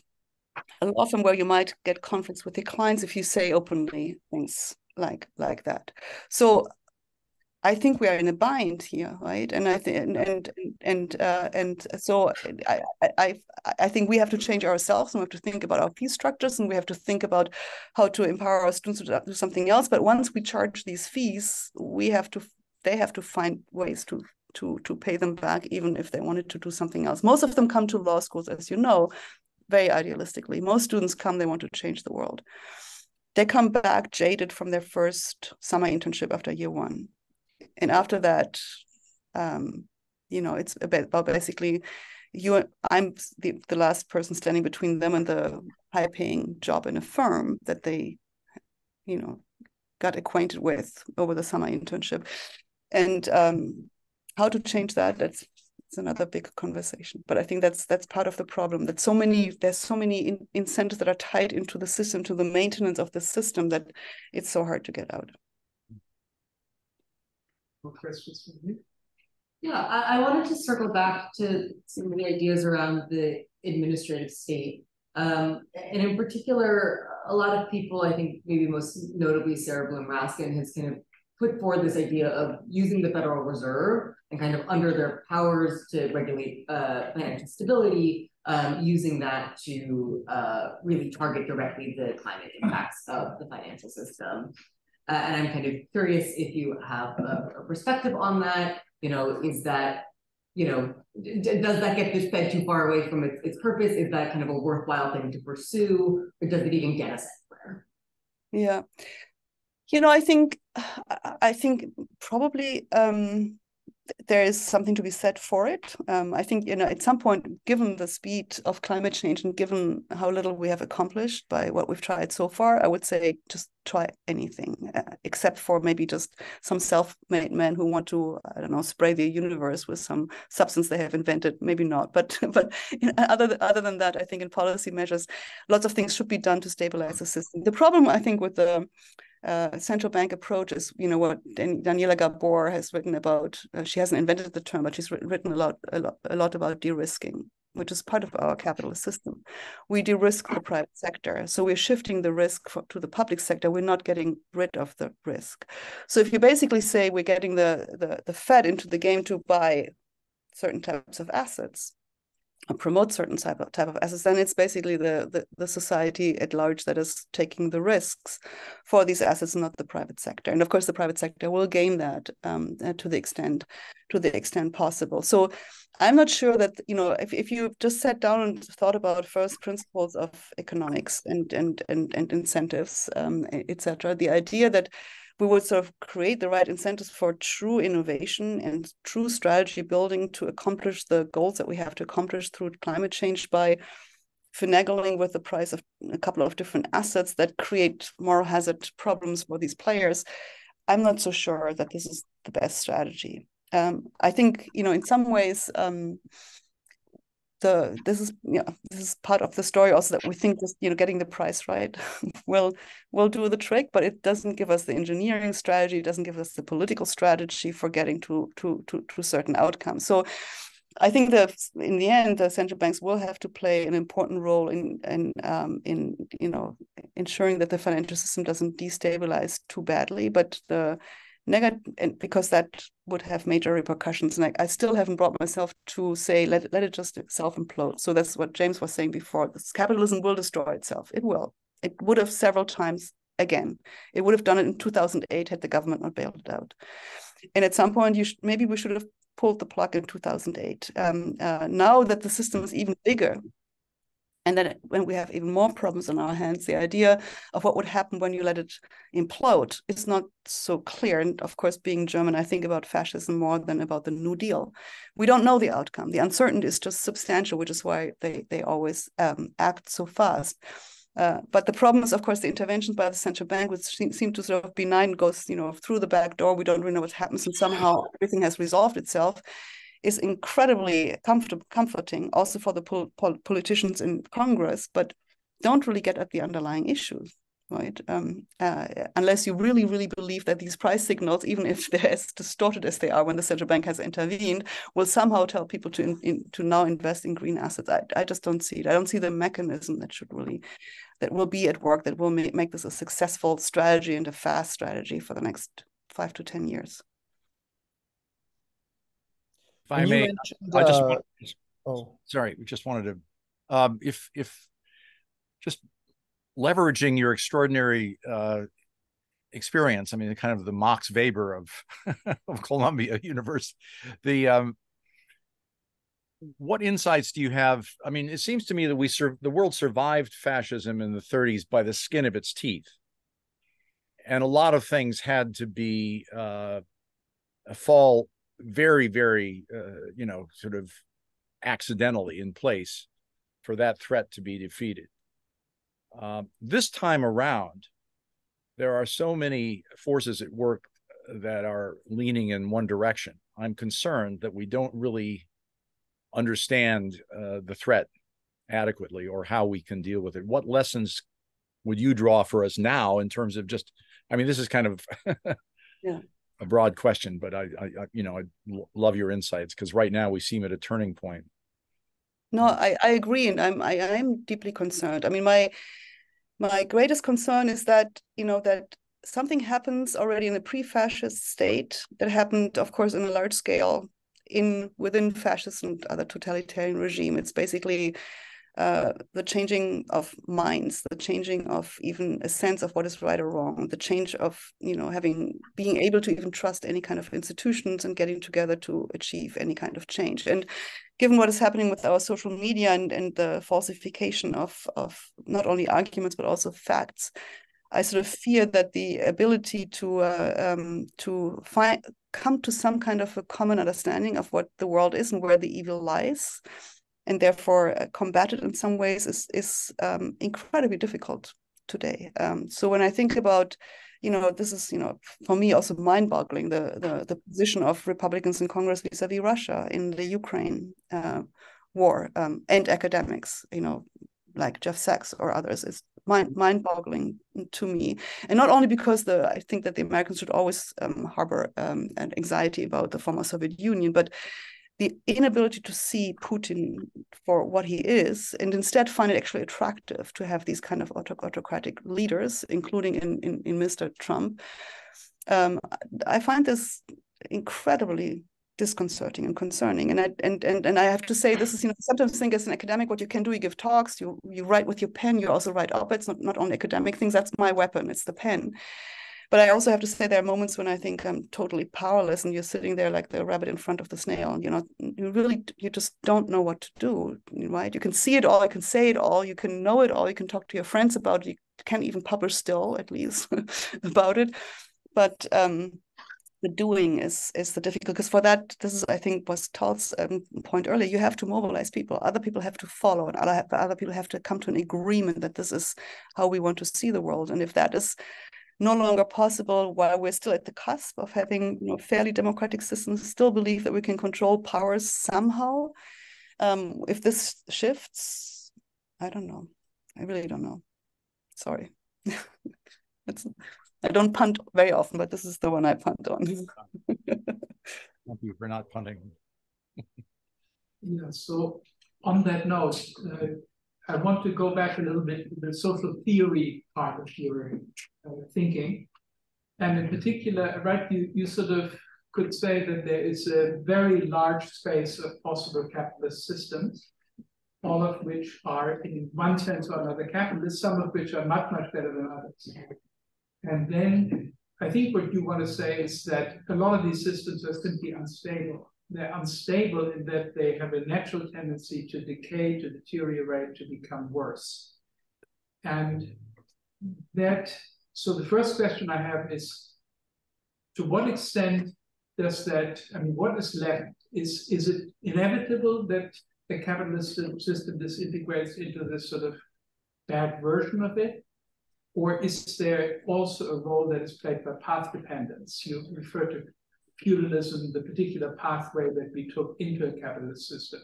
a law firm where you might get conflicts with your clients if you say openly things like that. So I think we are in a bind here, right? And I think and so I think we have to change ourselves, and we have to think about our fee structures, and we have to think about how to empower our students to do something else. But once we charge these fees, they have to find ways to pay them back, even if they wanted to do something else. Most of them come to law schools, as you know, very idealistically. Most students come, they want to change the world. They come back jaded from their first summer internship after year one. And after that, it's about basically I'm the last person standing between them and the high-paying job in a firm that they, got acquainted with over the summer internship. And how to change that, it's another big conversation. But I think that's part of the problem, that there's so many incentives that are tied into the system, to the maintenance of the system, that it's so hard to get out. More questions from you? Yeah, I wanted to circle back to some of the ideas around the administrative state. And in particular, a lot of people, I think maybe most notably Sarah Bloom-Raskin, has kind of put forward this idea of using the Federal Reserve and kind of under their powers to regulate financial stability, using that to really target directly the climate impacts of the financial system. And I'm kind of curious if you have a perspective on that. Is that, does that get this Fed too far away from its purpose? Is that kind of a worthwhile thing to pursue, or does it even get us anywhere? Yeah, I think probably there is something to be said for it. I think, at some point, given the speed of climate change and given how little we have accomplished by what we've tried so far, I would say just try anything, except for maybe just some self-made men who want to, I don't know, spray the universe with some substance they have invented. Maybe not, but other than that, I think in policy measures, lots of things should be done to stabilize the system. The problem, I think, with the central bank approach is, what Daniela Gabor has written about. She hasn't invented the term, but she's written a lot about de-risking, which is part of our capitalist system. We de-risk the private sector, so we're shifting the risk to the public sector. We're not getting rid of the risk. So if you basically say we're getting the Fed into the game to buy certain types of assets, promote certain type of assets, then it's basically the society at large that is taking the risks for these assets, not the private sector. And of course, the private sector will gain that to the extent possible. So I'm not sure that, if you just sat down and thought about first principles of economics and incentives, etc., the idea that we would sort of create the right incentives for true innovation and true strategy building to accomplish the goals that we have to accomplish through climate change by finagling with the price of a couple of different assets that create moral hazard problems for these players. I'm not so sure that this is the best strategy. I think, in some ways, this is part of the story also, that we think just getting the price right will do the trick, but it doesn't give us the engineering strategy, it doesn't give us the political strategy for getting to certain outcomes. So I think that in the end, the central banks will have to play an important role in ensuring that the financial system doesn't destabilize too badly, but and because that would have major repercussions. And I still haven't brought myself to say, let it just self-implode. So that's what James was saying before. This capitalism will destroy itself. It will. It would have several times again. It would have done it in 2008 had the government not bailed it out. And at some point, maybe we should have pulled the plug in 2008. Now that the system is even bigger, and then when we have even more problems on our hands, the idea of what would happen when you let it implode is not so clear. And of course, being German, I think about fascism more than about the New Deal. We don't know the outcome. The uncertainty is just substantial, which is why they always act so fast. But the problem is, of course, the interventions by the central bank, which seem to sort of benign, goes through the back door. We don't really know what happens, and somehow everything has resolved itself, is incredibly comforting also for the politicians in Congress, but don't really get at the underlying issues, right? Unless you really, really believe that these price signals, even if they're as distorted as they are when the central bank has intervened, will somehow tell people to now invest in green assets. I just don't see it. I don't see the mechanism that will be at work, that will make this a successful strategy and a fast strategy for the next 5 to 10 years. If I may, I just wanted to, if just leveraging your extraordinary experience, I mean, kind of the Max Weber of Columbia University, what insights do you have? I mean, it seems to me that the world survived fascism in the 30s by the skin of its teeth, and a lot of things had to be fall very, very, sort of accidentally in place for that threat to be defeated. This time around, there are so many forces at work that are leaning in one direction. I'm concerned that we don't really understand the threat adequately or how we can deal with it. What lessons would you draw for us now in terms of just, I mean, this is kind of a broad question, but I love your insights, because right now we seem at a turning point. No, I agree, and I'm deeply concerned. I mean, my greatest concern is that, that something happens already in a pre-fascist state that happened, of course, in a large scale within fascist and other totalitarian regime. It's basically the changing of minds, the changing of even a sense of what is right or wrong, the change of, being able to even trust any kind of institutions and getting together to achieve any kind of change. And given what is happening with our social media and the falsification of not only arguments, but also facts, I sort of fear that the ability to come to some kind of a common understanding of what the world is and where the evil lies, and therefore combat it in some ways, is incredibly difficult today. So when I think about, this is, for me also mind-boggling, the position of Republicans in Congress vis-a-vis Russia in the Ukraine war, and academics, like Jeff Sachs or others, is mind-boggling to me. And not only because I think that the Americans should always harbor an anxiety about the former Soviet Union, but the inability to see Putin for what he is, and instead find it actually attractive to have these kind of autocratic leaders, including in Mr. Trump. I find this incredibly disconcerting and concerning. And I have to say, this is, sometimes think as an academic, what you can do, you give talks, you write with your pen, you also write op-eds, not only academic things. That's my weapon, it's the pen. But I also have to say there are moments when I think I'm totally powerless, and you're sitting there like the rabbit in front of the snail. You just don't know what to do, right? You can see it all, you can say it all, you can know it all, you can talk to your friends about it, you can even publish still, at least, about it. But the doing is the difficult, because for that, this is, I think, was Tal's point earlier, you have to mobilize people. Other people have to follow, and other people have to come to an agreement that this is how we want to see the world. And if that is no longer possible while we're still at the cusp of having fairly democratic systems, still believe that we can control powers somehow. If this shifts, I don't know. I really don't know. Sorry. I don't punt very often, but this is the one I punt on. Thank you for not punting. Yeah, so on that note, I want to go back a little bit to the social theory part of your thinking. And in particular, right, you sort of could say that there is a very large space of possible capitalist systems, all of which are in one sense or another capitalist, some of which are much, much better than others. And then I think what you want to say is that a lot of these systems are simply unstable. They're unstable in that they have a natural tendency to decay, to deteriorate, to become worse. And so the first question I have is, to what extent does that, what is left? Is it inevitable that the capitalist system disintegrates into this sort of bad version of it? Or is there also a role that is played by path dependence? You refer to feudalism, the particular pathway that we took into a capitalist system.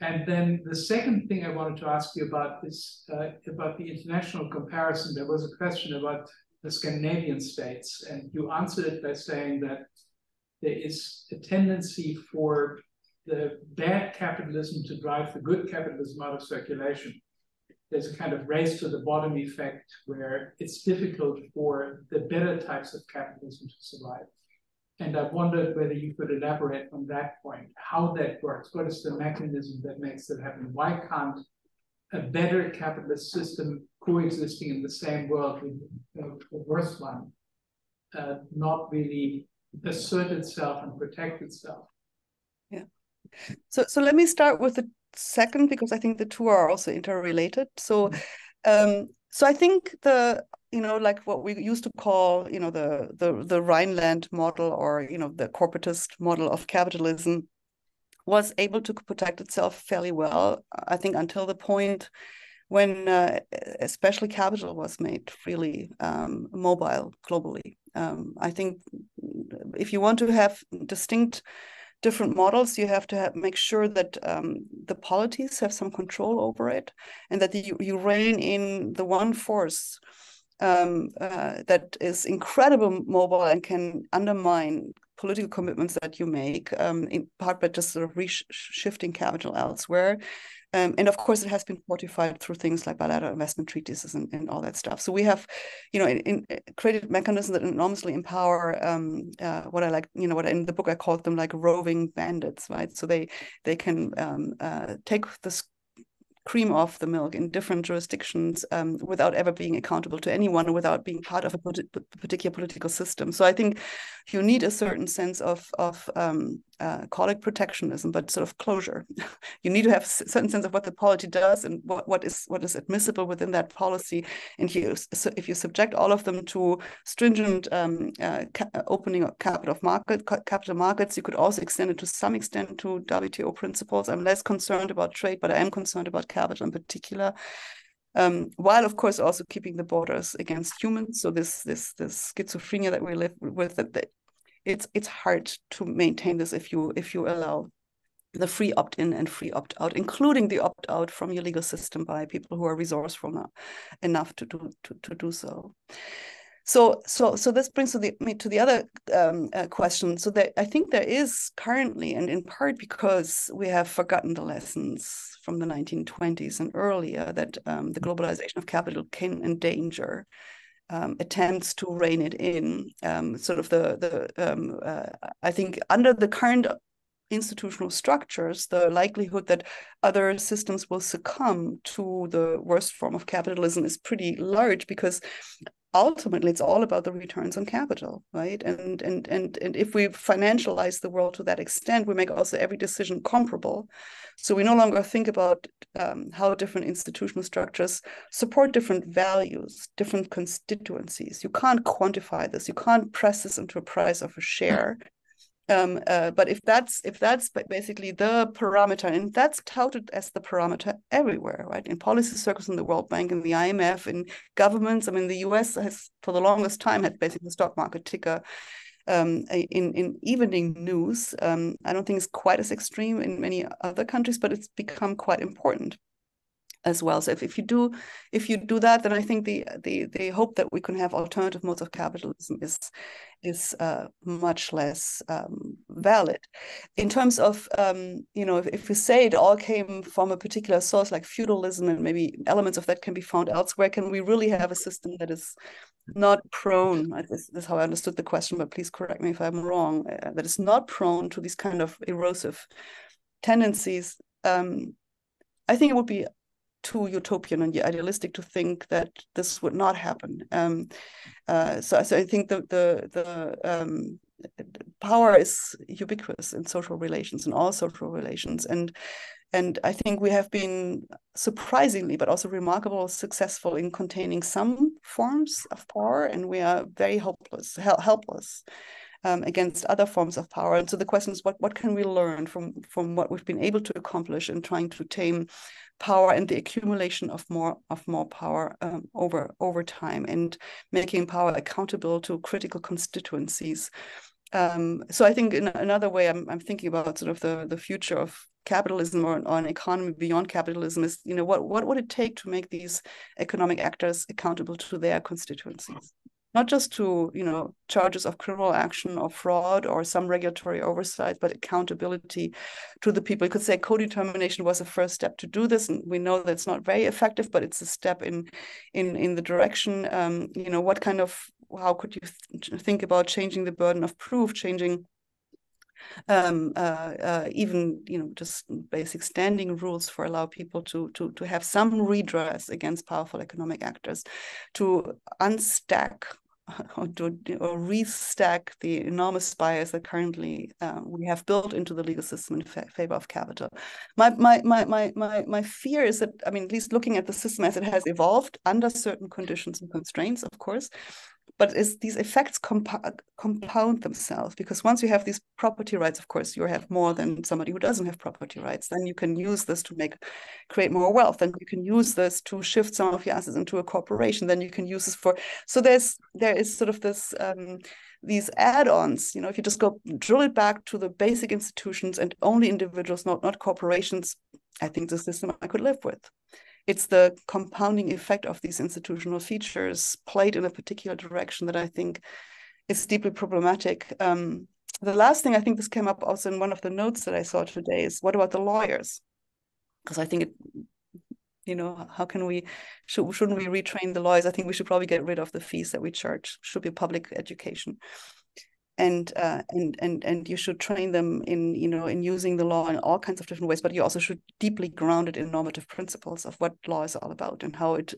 And then the second thing I wanted to ask you about is about the international comparison. There was a question about the Scandinavian states, and you answered it by saying that there is a tendency for the bad capitalism to drive the good capitalism out of circulation. There's a kind of race to the bottom effect where it's difficult for the better types of capitalism to survive. And I wondered whether you could elaborate on that point, how that works. What is the mechanism that makes that happen? Why can't a better capitalist system coexisting in the same world with the worst one not really assert itself and protect itself? Yeah. So let me start with the second, because I think the two are also interrelated. So So I think like what we used to call, the Rhineland model, or, the corporatist model of capitalism, was able to protect itself fairly well, I think, until the point when especially capital was made freely mobile globally. I think if you want to have distinct different models, you have to make sure that the polities have some control over it, and that you rein in the one force that is incredibly mobile and can undermine political commitments that you make, in part by just sort of shifting capital elsewhere. And of course, it has been fortified through things like bilateral investment treaties and all that stuff. So we have, created mechanisms that enormously empower what I like, what in the book I called them like roving bandits, right? So they can take this cream off the milk in different jurisdictions without ever being accountable to anyone, without being part of a particular political system. So I think you need a certain sense of call it protectionism, but sort of closure. You need to have a certain sense of what the polity does and what is admissible within that policy. And if you subject all of them to stringent opening of capital markets, you could also extend it to some extent to WTO principles. I'm less concerned about trade, but I am concerned about capital in particular. While of course also keeping the borders against humans. So this schizophrenia that we live with, that it's hard to maintain this if you allow the free opt-in and free opt-out, including the opt-out from your legal system by people who are resourceful enough to do so. So this brings me to the other question. So I think there is currently, and in part because we have forgotten the lessons from the 1920s and earlier, that the globalization of capital can endanger attempts to rein it in. Sort of I think under the current institutional structures, the likelihood that other systems will succumb to the worst form of capitalism is pretty large, because ultimately it's all about the returns on capital, right? And if we financialize the world to that extent, we make also every decision comparable. So we no longer think about how different institutional structures support different values, different constituencies. You can't quantify this. You can't press this into a price of a share. But if that's basically the parameter, and that's touted as the parameter everywhere, right? In policy circles, in the World Bank, in the IMF, in governments. I mean, the US has for the longest time had basically the stock market ticker in evening news. I don't think it's quite as extreme in many other countries, but it's become quite important as well. So if you do that, then I think the hope that we can have alternative modes of capitalism is much less valid. In terms of if we say it all came from a particular source like feudalism, and maybe elements of that can be found elsewhere, can we really have a system that is not prone, this is how I understood the question, but please correct me if I'm wrong, that is not prone to these kind of erosive tendencies? I think it would be too utopian and idealistic to think that this would not happen. So I think the power is ubiquitous in social relations, in all social relations, and I think we have been surprisingly, but also remarkably successful in containing some forms of power, and we are very helpless against other forms of power. And so the question is, what can we learn from what we've been able to accomplish in trying to tame power and the accumulation of more power over time, and making power accountable to critical constituencies. So I think in another way, I'm thinking about sort of the future of capitalism or an economy beyond capitalism is, what would it take to make these economic actors accountable to their constituencies? Not just to, charges of criminal action or fraud or some regulatory oversight, but accountability to the people. You could say co-determination was a first step to do this, and we know that's not very effective, but it's a step in the direction. How could you think about changing the burden of proof, changing even just basic standing rules for allow people to have some redress against powerful economic actors, to unstack or restack the enormous bias that currently we have built into the legal system in favor of capital. My fear is that, I mean, at least looking at the system as it has evolved under certain conditions and constraints, of course, but these effects compound themselves, because once you have these property rights, of course, you have more than somebody who doesn't have property rights. Then you can use this to create more wealth. Then you can use this to shift some of your assets into a corporation. Then you can use this for, so there is sort of this, these add-ons, you know, if you just drill it back to the basic institutions and only individuals, not corporations, I think the system I could live with. It's the compounding effect of these institutional features played in a particular direction that I think is deeply problematic. The last thing, I think this came up also in one of the notes that I saw today, is what about the lawyers? Because I think you know, how can shouldn't we retrain the lawyers? I think we should probably get rid of the fees that we charge. Should be public education. And you should train them in, you know, in using the law in all kinds of different ways, but you also should deeply ground it in normative principles of what law is all about and how it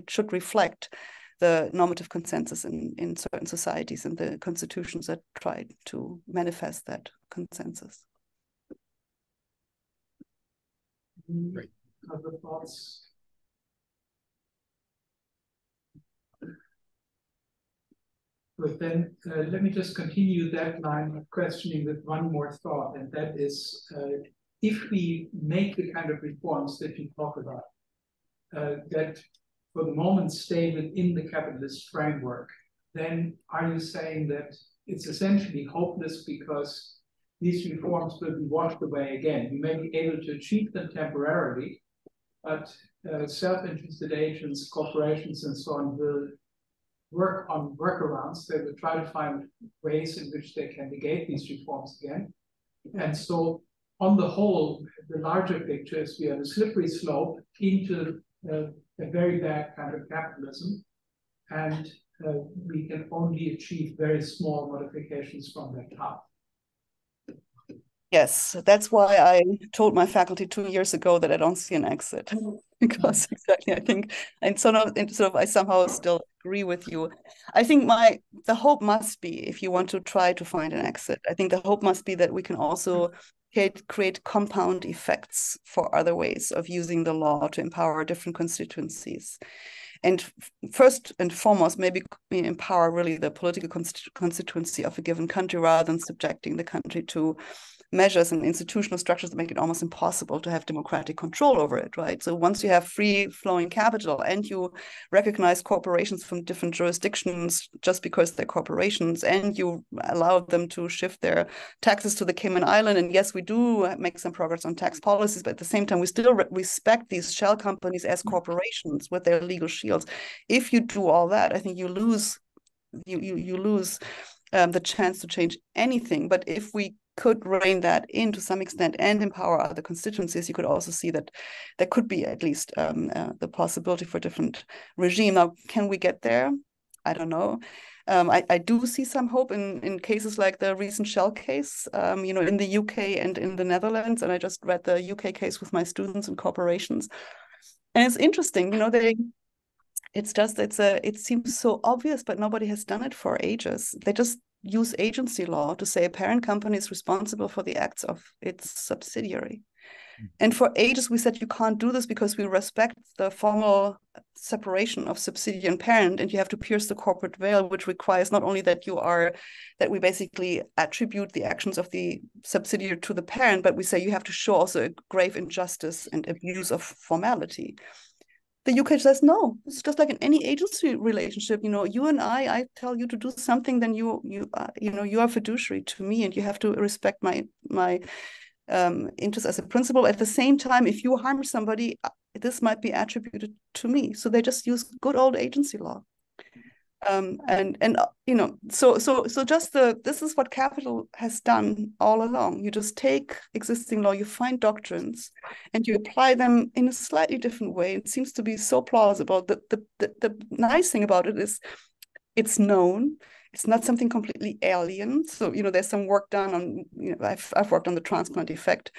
should reflect the normative consensus in certain societies and the constitutions that try to manifest that consensus. Great. Other thoughts? But then let me just continue that line of questioning with one more thought, and that is, if we make the kind of reforms that you talk about, that for the moment stay within the capitalist framework, then are you saying that it's essentially hopeless because these reforms will be washed away again? You may be able to achieve them temporarily, but self-interested agents, corporations, and so on will work on workarounds. They will try to find ways in which they can negate these reforms again. And so on the whole, the larger picture is we have a slippery slope into a very bad kind of capitalism. And we can only achieve very small modifications from that top. Yes, that's why I told my faculty 2 years ago that I don't see an exit. Because exactly, I think, and I somehow still agree with you. I think the hope must be, if you want to try to find an exit, I think the hope must be that we can also create compound effects for other ways of using the law to empower different constituencies. And first and foremost, maybe empower really the political constituency of a given country rather than subjecting the country to measures and institutional structures that make it almost impossible to have democratic control over it, right? So once you have free-flowing capital and you recognize corporations from different jurisdictions just because they're corporations, and you allow them to shift their taxes to the Cayman Island, and yes, we do make some progress on tax policies, but at the same time, we still respect these shell companies as corporations with their legal shields. If you do all that, I think you lose the chance to change anything. But if we could rein that in to some extent and empower other constituencies, you could also see that there could be at least the possibility for a different regime. Now, can we get there? I don't know. I do see some hope in cases like the recent Shell case, you know, in the UK and in the Netherlands. And I just read the UK case with my students and corporations. And it's interesting, you know, it seems so obvious, but nobody has done it for ages. They just use agency law to say a parent company is responsible for the acts of its subsidiary. And for ages, we said you can't do this because we respect the formal separation of subsidiary and parent, and you have to pierce the corporate veil, which requires not only that we basically attribute the actions of the subsidiary to the parent, but we say you have to show also a grave injustice and abuse of formality. The UK says, no, it's just like in any agency relationship. You know, you and I tell you to do something, then you are fiduciary to me, and you have to respect my interest as a principal. At the same time, if you harm somebody, this might be attributed to me. So they just use good old agency law. You know, so just this is what capital has done all along. You just take existing law, you find doctrines, and you apply them in a slightly different way. It seems to be so plausible. The nice thing about it is it's known. It's not something completely alien. So, you know, there's some work done on, you know, I've worked on the transplant effect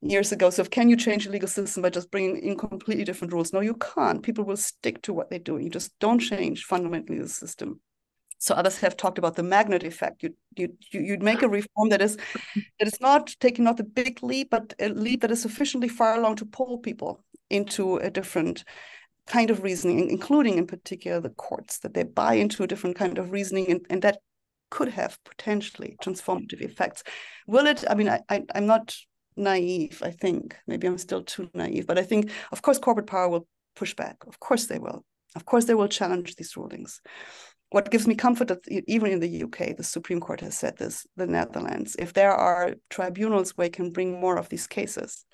years ago. So can you change the legal system by just bringing in completely different rules? No, you can't. People will stick to what they do. You just don't change fundamentally the system. So others have talked about the magnet effect. You'd make a reform that is not taking not the big leap, but a leap that is sufficiently far along to pull people into a different kind of reasoning, including in particular the courts, that they buy into a different kind of reasoning, and that could have potentially transformative effects. Will it? I mean, I'm not naive, I think. Maybe I'm still too naive, but I think, of course, corporate power will push back. Of course they will. Of course they will challenge these rulings. What gives me comfort that even in the UK, the Supreme Court has said this, the Netherlands, if there are tribunals where you can bring more of these cases,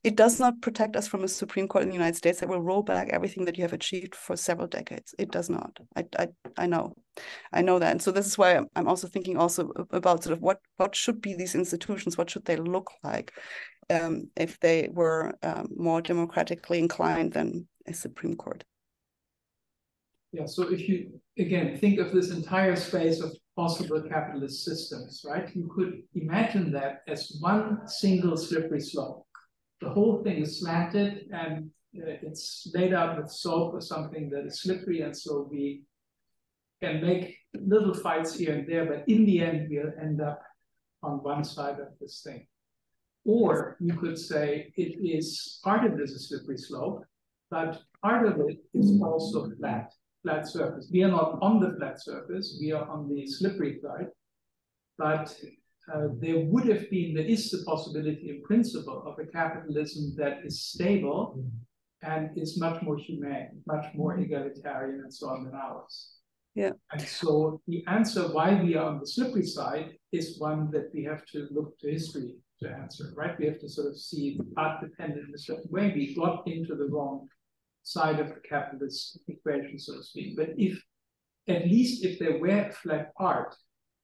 it does not protect us from a Supreme Court in the United States that will roll back everything that you have achieved for several decades. It does not. I know that. And so this is why I'm also thinking also about sort of what should be these institutions, what should they look like if they were more democratically inclined than a Supreme Court. Yeah, so if you, again, think of this entire space of possible capitalist systems, right? You could imagine that as one single slippery slope. The whole thing is slanted and it's laid out with soap or something that is slippery, and so we can make little fights here and there, but in the end, we'll end up on one side of this thing. Or you could say it is, part of it is a slippery slope, but part of it is also flat surface. We are not on the flat surface, we are on the slippery side, but there is the possibility in principle of a capitalism that is stable and is much more humane, much more egalitarian and so on than ours. Yeah. And so the answer why we are on the slippery side is one that we have to look to history to answer, right? We have to sort of see the path dependent in a certain way. We got into the wrong side of the capitalist equation, so to speak. But at least if there were a flat part,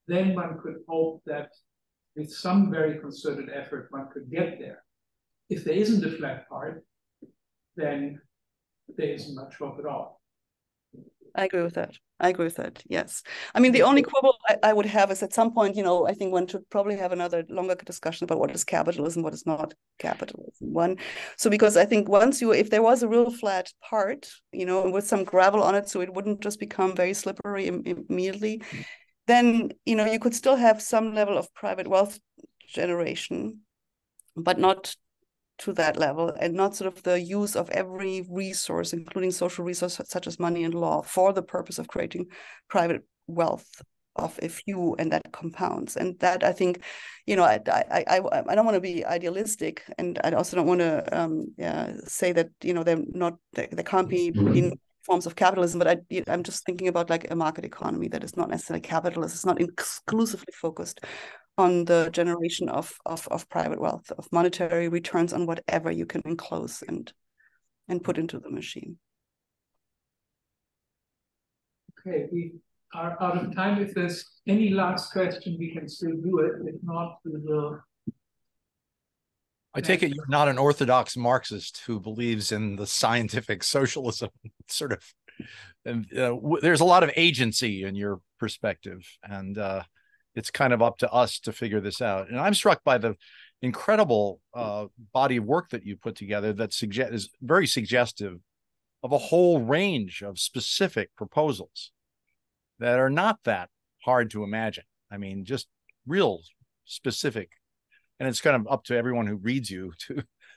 then one could hope that with some very concerted effort, one could get there. If there isn't a flat part, then there isn't much hope at all. I agree with that. Yes. I mean, the only quibble I would have is at some point, I think one should probably have another longer discussion about what is capitalism, what is not capitalism. So because I think if there was a real flat part, with some gravel on it, so it wouldn't just become very slippery immediately, then, you could still have some level of private wealth generation, but not to that level, and not sort of the use of every resource, including social resources such as money and law, for the purpose of creating private wealth of a few, and that compounds. And that, I think, I don't want to be idealistic, and I also don't want to say that there can't be forms of capitalism, but I'm just thinking about like a market economy that is not necessarily capitalist. It's not exclusively focused on the generation of private wealth, of monetary returns on whatever you can enclose and put into the machine. Okay, we are out of time. If there's any last question, we can still do it. If not, we will. I take it you're not an orthodox Marxist who believes in the scientific socialism sort of. And there's a lot of agency in your perspective, and it's kind of up to us to figure this out. And I'm struck by the incredible body of work that you put together that is very suggestive of a whole range of specific proposals that are not that hard to imagine. I mean, just real specific. And it's kind of up to everyone who reads you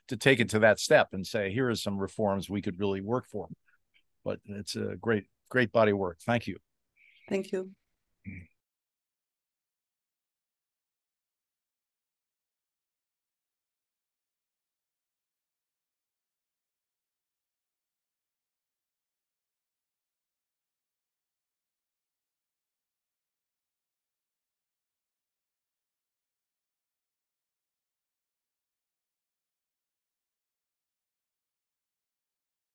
to take it to that step and say, here are some reforms we could really work for. But it's a great body of work. Thank you. Thank you.